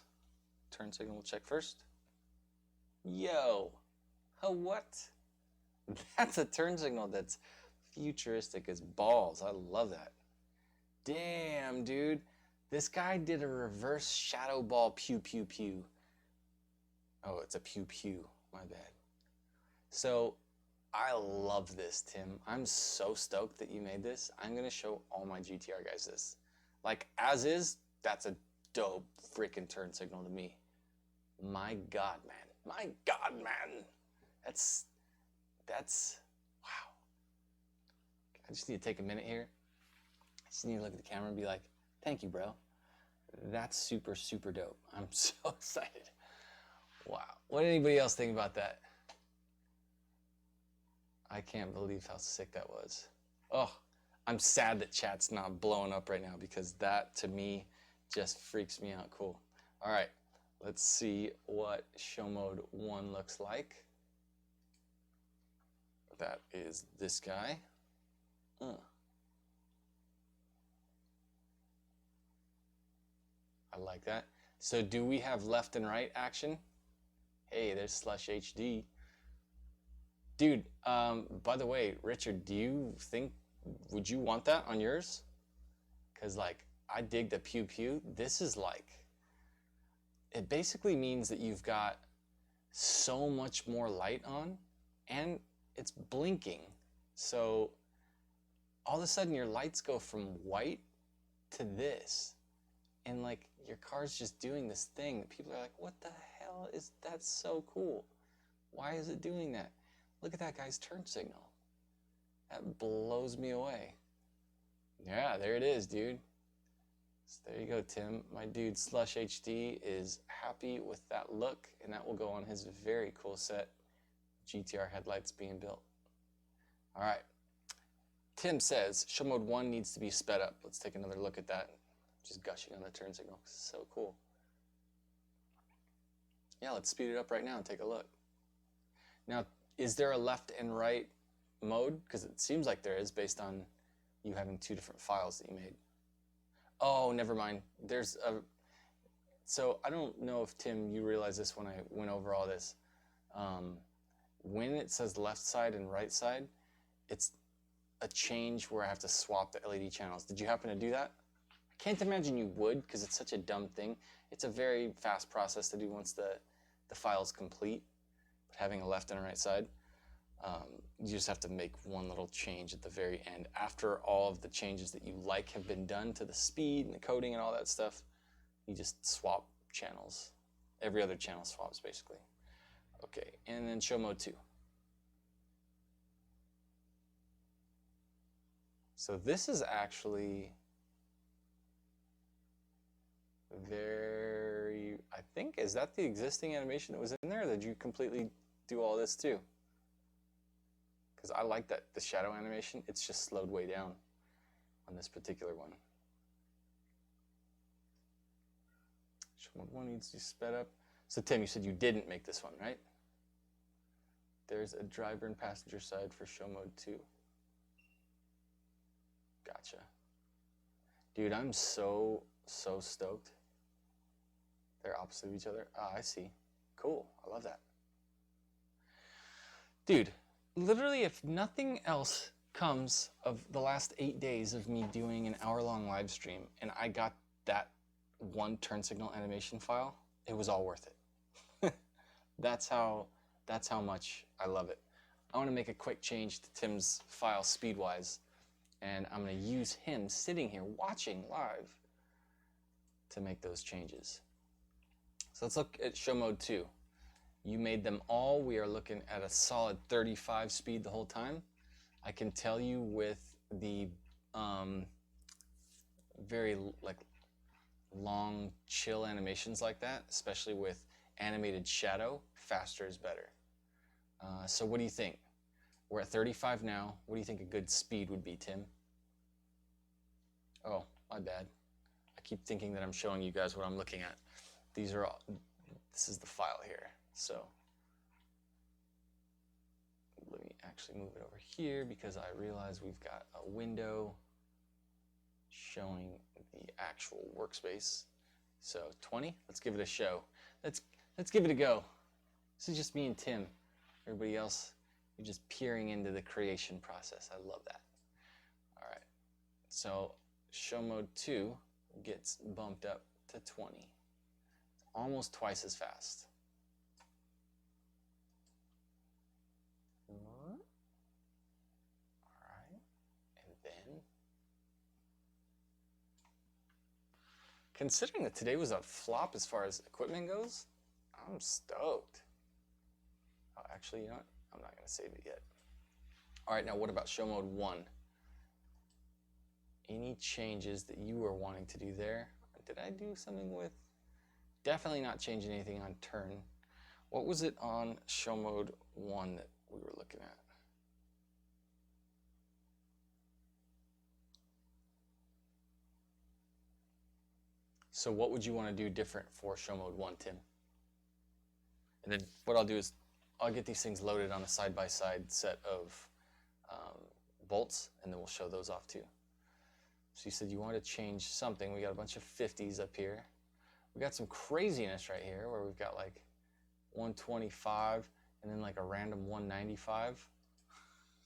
Turn signal we'll check first. Yo! A what? That's a turn signal that's futuristic as balls. I love that. Damn, dude. This guy did a reverse shadow ball pew pew pew. Oh, it's a pew pew. My bad. So, I love this, Tim. I'm so stoked that you made this. I'm going to show all my GTR guys this. Like, as is, that's a dope freaking turn signal to me. My God, man. My God, man. That's, wow. I just need to take a minute here. I just need to look at the camera and be like, thank you, bro. That's super, super dope. I'm so excited. Wow. What did anybody else think about that? I can't believe how sick that was. Oh, I'm sad that chat's not blowing up right now because that to me just freaks me out. Cool. All right, let's see what show mode 1 looks like. That is this guy. I like that. So do we have left and right action? Hey, there's Slush HD. Dude, by the way, Richard, do you think, would you want that on yours? Because, like, I dig the pew pew. This is like, it basically means that you've got so much more light on and it's blinking. So all of a sudden your lights go from white to this. And like your car's just doing this thing that people are like, what the hell is that? So cool. Why is it doing that? Look at that guy's turn signal. That blows me away. Yeah, there it is, dude. So there you go, Tim. My dude Slush HD is happy with that look, and that will go on his very cool set GTR headlights being built. All right. Tim says show mode 1 needs to be sped up. Let's take another look at that. Just gushing on the turn signal. So cool. Yeah, let's speed it up right now and take a look. Now, is there a left and right mode? Because it seems like there is based on you having 2 different files that you made. Oh, never mind. There's a... So I don't know if, Tim, you realized this when I went over all this. When it says left side and right side, it's a change where I have to swap the LED channels. Did you happen to do that? I can't imagine you would because it's such a dumb thing. It's a very fast process to do once the file's complete. But having a left and a right side, you just have to make one little change at the very end. After all of the changes that you like have been done to the speed and the coding and all that stuff, you just swap channels. Every other channel swaps basically. Okay, and then show mode 2. So this is actually very, I think, is that the existing animation that was in there, or did you completely do all this too? Because I like that, the shadow animation, it's just slowed way down on this particular one. Show mode 1 needs to be sped up. So Tim, you said you didn't make this one, right? There's a driver and passenger side for show mode 2. Gotcha. Dude, I'm so stoked. They're opposite of each other. Ah, I see. Cool. I love that. Dude, literally if nothing else comes of the last 8 days of me doing an hour-long live stream and I got that one turn signal animation file, it was all worth it. That's how much I love it. I want to make a quick change to Tim's file speed-wise, and I'm going to use him sitting here watching live to make those changes. So let's look at show mode 2. You made them all. We are looking at a solid 35 speed the whole time. I can tell you with the very like long chill animations like that, especially with animated shadow, faster is better. So what do you think? We're at 35 now. What do you think a good speed would be, Tim? Oh, my bad. I keep thinking that I'm showing you guys what I'm looking at. These are all, this is the file here. So let me actually move it over here because I realize we've got a window showing the actual workspace. So 20, let's give it a show. Let's give it a go. This is just me and Tim. Everybody else, you're just peering into the creation process. I love that. All right, so show mode 2 gets bumped up to 20. It's almost twice as fast. All right, and then, considering that today was a flop as far as equipment goes, I'm stoked. Oh, actually, you know what? I'm not going to save it yet. All right, now what about show mode 1? Any changes that you were wanting to do there? Did I do something with? Definitely not changing anything on turn. What was it on show mode 1 that we were looking at? So what would you want to do different for show mode 1, Tim? And then what I'll do is I'll get these things loaded on a side-by-side set of bolts, and then we'll show those off too. So you said you wanted to change something. We got a bunch of 50s up here. We got some craziness right here where we've got like 125 and then like a random 195.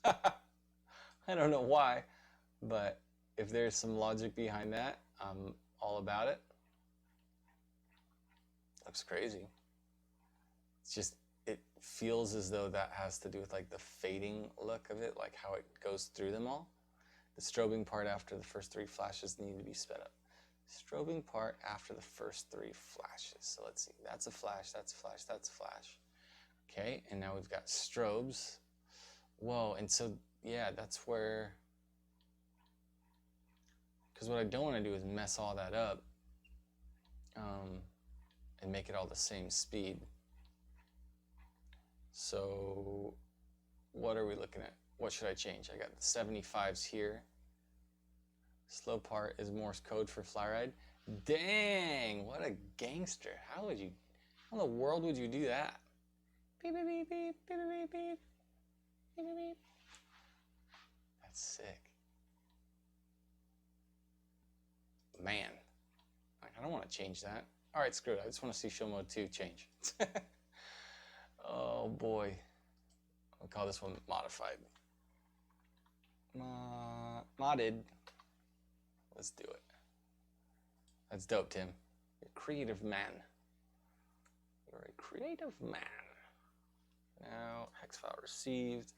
I don't know why, but if there's some logic behind that, I'm all about it. Looks crazy. It's just, it feels as though that has to do with like the fading look of it, like how it goes through them all. The strobing part after the first 3 flashes need to be sped up. Strobing part after the first 3 flashes. So let's see, that's a flash, that's a flash, that's a flash. Okay, and now we've got strobes. Whoa, and so, yeah, that's where, because what I don't want to do is mess all that up and make it all the same speed. So what are we looking at? What should I change? I got the 75s here. Slow part is Morse code for FlyRyde. Dang, what a gangster. How in the world would you do that? Beep, beep, beep, beep, beep, beep, beep, beep, beep, beep. That's sick. Man, I don't want to change that. All right, screw it. I just want to see show mode 2 change. Oh boy. I'll call this one modified. Modded. Let's do it. That's dope, Tim. You're a creative man. You're a creative man. Now, hex file received.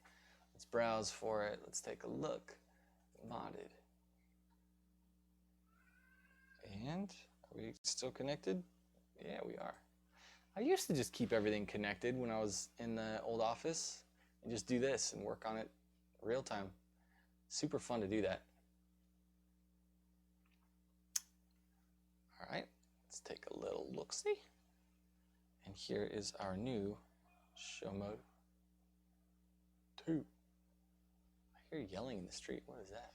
Let's browse for it. Let's take a look. Modded. And are we still connected? Yeah, we are. I used to just keep everything connected when I was in the old office and just do this and work on it real time. Super fun to do that. All right, let's take a little look-see. And here is our new show mode 2. I hear yelling in the street. What is that?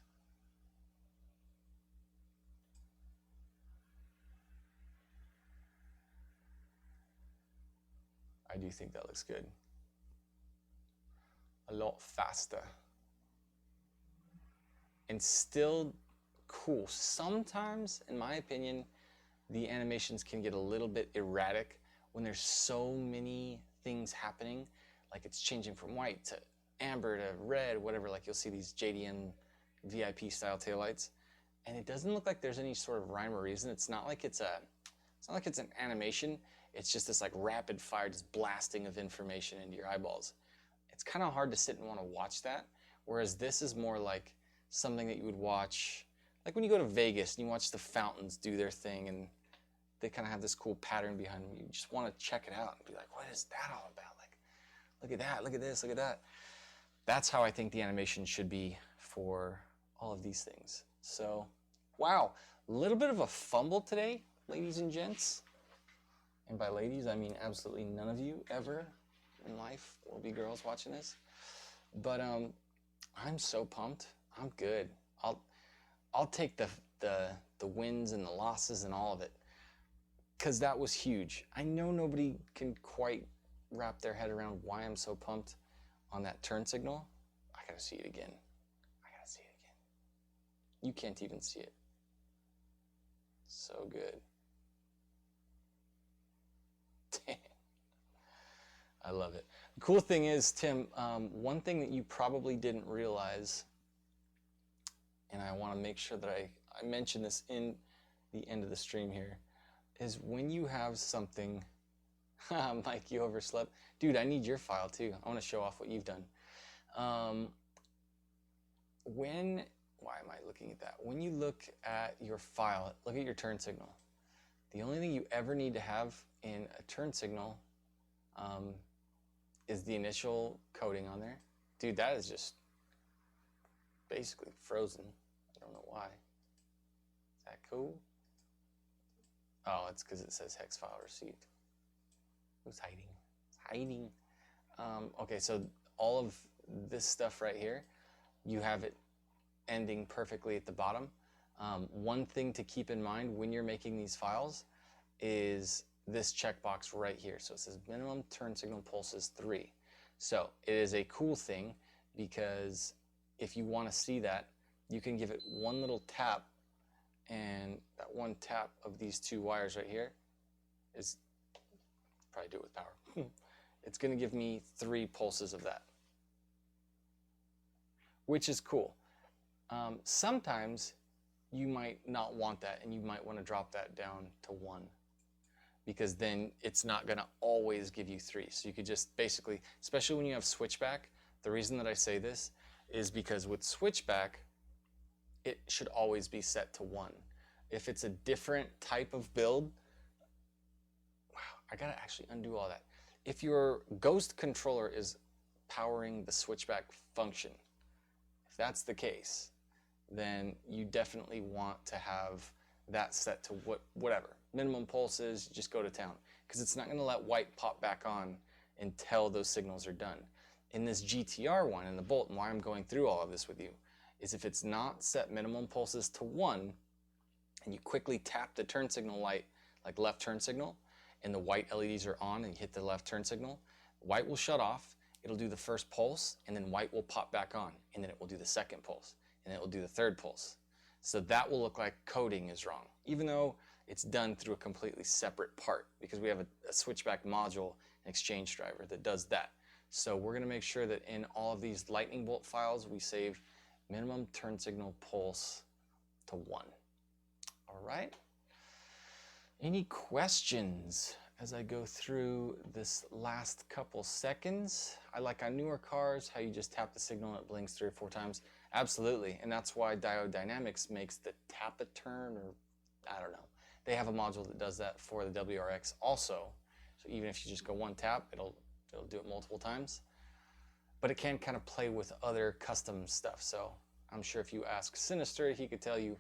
I do think that looks good. A lot faster. And still cool. Sometimes, in my opinion, the animations can get a little bit erratic when there's so many things happening. Like it's changing from white to amber to red, whatever. Like you'll see these JDM VIP style taillights. And it doesn't look like there's any sort of rhyme or reason. It's not like it's an animation. It's just this like rapid fire, just blasting of information into your eyeballs. It's kind of hard to sit and want to watch that. Whereas this is more like something that you would watch, like when you go to Vegas and you watch the fountains do their thing and they kind of have this cool pattern behind them. You just want to check it out and be like, what is that all about? Like, look at that, look at this, look at that. That's how I think the animation should be for all of these things. So, wow, a little bit of a fumble today, ladies and gents. And by ladies, I mean absolutely none of you ever in life will be girls watching this. But I'm so pumped. I'm good. I'll take the wins and the losses and all of it, because that was huge. I know nobody can quite wrap their head around why I'm so pumped on that turn signal. I gotta see it again. I gotta see it again. You can't even see it. So good. I love it. The cool thing is, Tim, one thing that you probably didn't realize, and I want to make sure that I mention this in the end of the stream here, is when you have something, Mike, you overslept. Dude, I need your file too. I want to show off what you've done. Why am I looking at that? When you look at your file, look at your turn signal. The only thing you ever need to have in a turn signal is the initial coding on there. Dude, that is just basically frozen. I don't know why. Is that cool? Oh, it's because it says hex file received. Who's hiding? It's hiding. Okay, so all of this stuff right here, you have it ending perfectly at the bottom. One thing to keep in mind when you're making these files is this checkbox right here. So it says minimum turn signal pulse is 3. So it is a cool thing because if you want to see that, you can give it one little tap, and that one tap of these 2 wires right here is, probably do it with power. It's going to give me 3 pulses of that, which is cool. Sometimes you might not want that, and you might want to drop that down to 1, because then it's not going to always give you 3. So you could just basically, especially when you have switchback, the reason that I say this is because with switchback, it should always be set to 1. If it's a different type of build, wow, I gotta actually undo all that. If your ghost controller is powering the switchback function, if that's the case, then you definitely want to have that set to whatever. Minimum pulses, just go to town. Because it's not gonna let white pop back on until those signals are done. In this GTR one, in the Bolt, and why I'm going through all of this with you, is if it's not set minimum pulses to 1, and you quickly tap the turn signal light, like left turn signal, and the white LEDs are on, and you hit the left turn signal, white will shut off, it'll do the first pulse, and then white will pop back on, and then it will do the second pulse, and it will do the third pulse. So that will look like coding is wrong, even though it's done through a completely separate part, because we have a switchback module, an exchange driver that does that. So we're gonna make sure that in all of these lightning bolt files, we save minimum turn signal pulse to 1. All right. Any questions as I go through this last couple seconds? I like on newer cars how you just tap the signal and it blinks 3 or 4 times. Absolutely, and that's why Diode Dynamics makes the tap a turn, or I don't know. They have a module that does that for the WRX also. So even if you just go 1 tap, it'll do it multiple times. But it can kind of play with other custom stuff. So I'm sure if you ask Sinister, he could tell you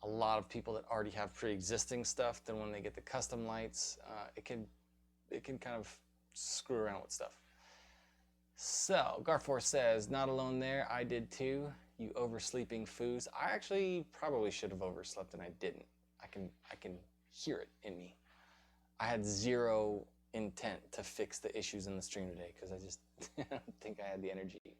a lot of people that already have pre-existing stuff, then when they get the custom lights, it can kind of screw around with stuff. So Garfor says, not alone there, I did too. You oversleeping foos. I actually probably should have overslept and I didn't. I can hear it in me. I had 0 intent to fix the issues in the stream today because I just don't think I had the energy.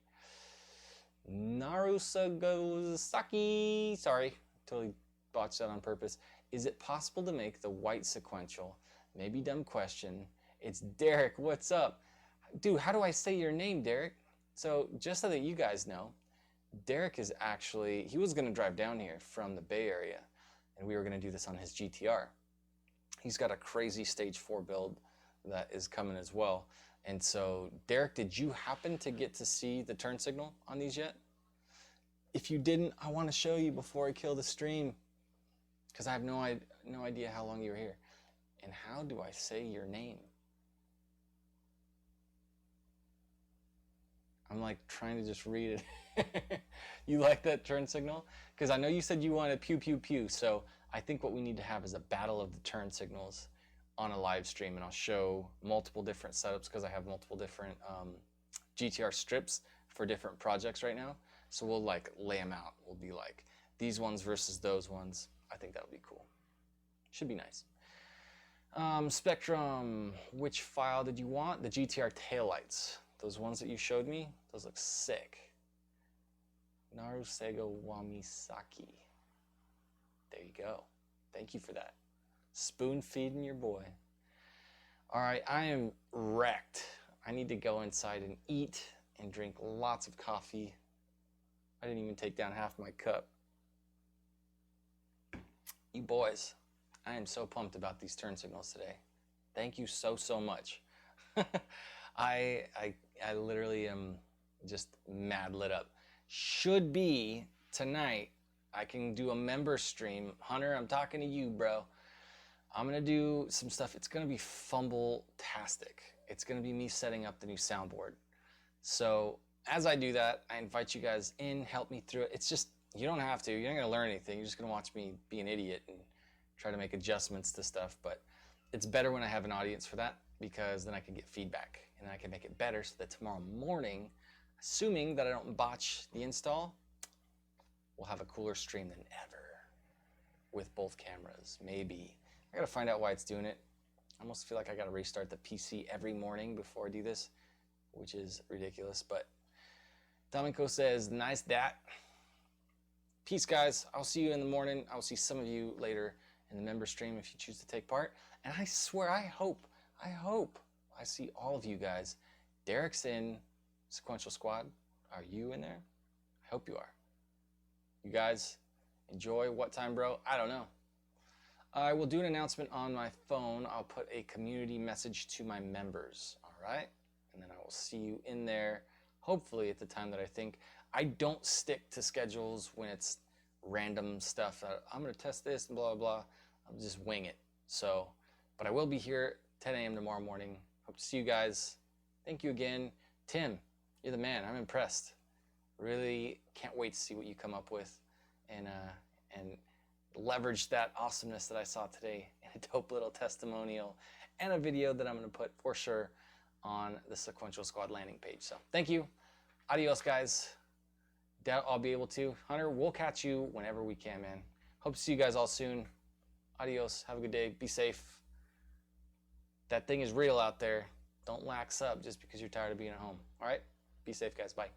Narusagosaki, sorry, totally botched that on purpose. Is it possible to make the white sequential? Maybe dumb question. It's Derek, what's up? Dude, how do I say your name, Derek? So just so that you guys know, Derek is actually, he was gonna drive down here from the Bay Area and we were gonna do this on his GTR. He's got a crazy stage 4 build that is coming as well. And so, Derek, did you happen to get to see the turn signal on these yet? If you didn't, I want to show you before I kill the stream, because I have no idea how long you were here. And how do I say your name? I'm like trying to just read it. You like that turn signal? Because I know you said you wanted pew pew pew, so I think what we need to have is a battle of the turn signals on a live stream, and I'll show multiple different setups because I have multiple different GTR strips for different projects right now. So we'll like lay them out. We'll be like these ones versus those ones. I think that would be cool. Should be nice. Spectrum, which file did you want? The GTR taillights. Those ones that you showed me, those look sick. Narusego Wamisaki. There you go. Thank you for that. Spoon feeding your boy. All right, I am wrecked. I need to go inside and eat and drink lots of coffee. I didn't even take down half my cup. You boys, I am so pumped about these turn signals today. Thank you so much. I literally am just mad lit up. Should be tonight, I can do a member stream. Hunter, I'm talking to you, bro. I'm gonna do some stuff. It's gonna be fumble-tastic. It's gonna be me setting up the new soundboard. So as I do that, I invite you guys in, help me through it. It's just, you don't have to. You're not gonna learn anything. You're just gonna watch me be an idiot and try to make adjustments to stuff. But it's better when I have an audience for that, because then I can get feedback and I can make it better so that tomorrow morning, assuming that I don't botch the install, we'll have a cooler stream than ever. with both cameras. Maybe. I gotta find out why it's doing it. I almost feel like I gotta restart the PC every morning before I do this, which is ridiculous. But Dominico says, nice dat. Peace, guys. I'll see you in the morning. I'll see some of you later in the member stream if you choose to take part. And I swear, I hope I see all of you guys. Derek's in Sequential Squad. Are you in there? I hope you are. You guys enjoy. What time, bro? I don't know. I will do an announcement on my phone. I'll put a community message to my members, all right? And then I will see you in there, hopefully at the time that I think. I don't stick to schedules when it's random stuff. I'm going to test this and blah, blah, blah. I'll just wing it. So, but I will be here 10 a.m. tomorrow morning. Hope to see you guys. Thank you again. Tim, you're the man. I'm impressed. Really can't wait to see what you come up with and leverage that awesomeness that I saw today in a dope little testimonial and a video that I'm going to put for sure on the Sequential Squad landing page. So thank you. Adios, guys. Doubt I'll be able to. Hunter, we'll catch you whenever we can, man. Hope to see you guys all soon. Adios. Have a good day. Be safe. That thing is real out there. Don't lax up just because you're tired of being at home. All right? Be safe, guys. Bye.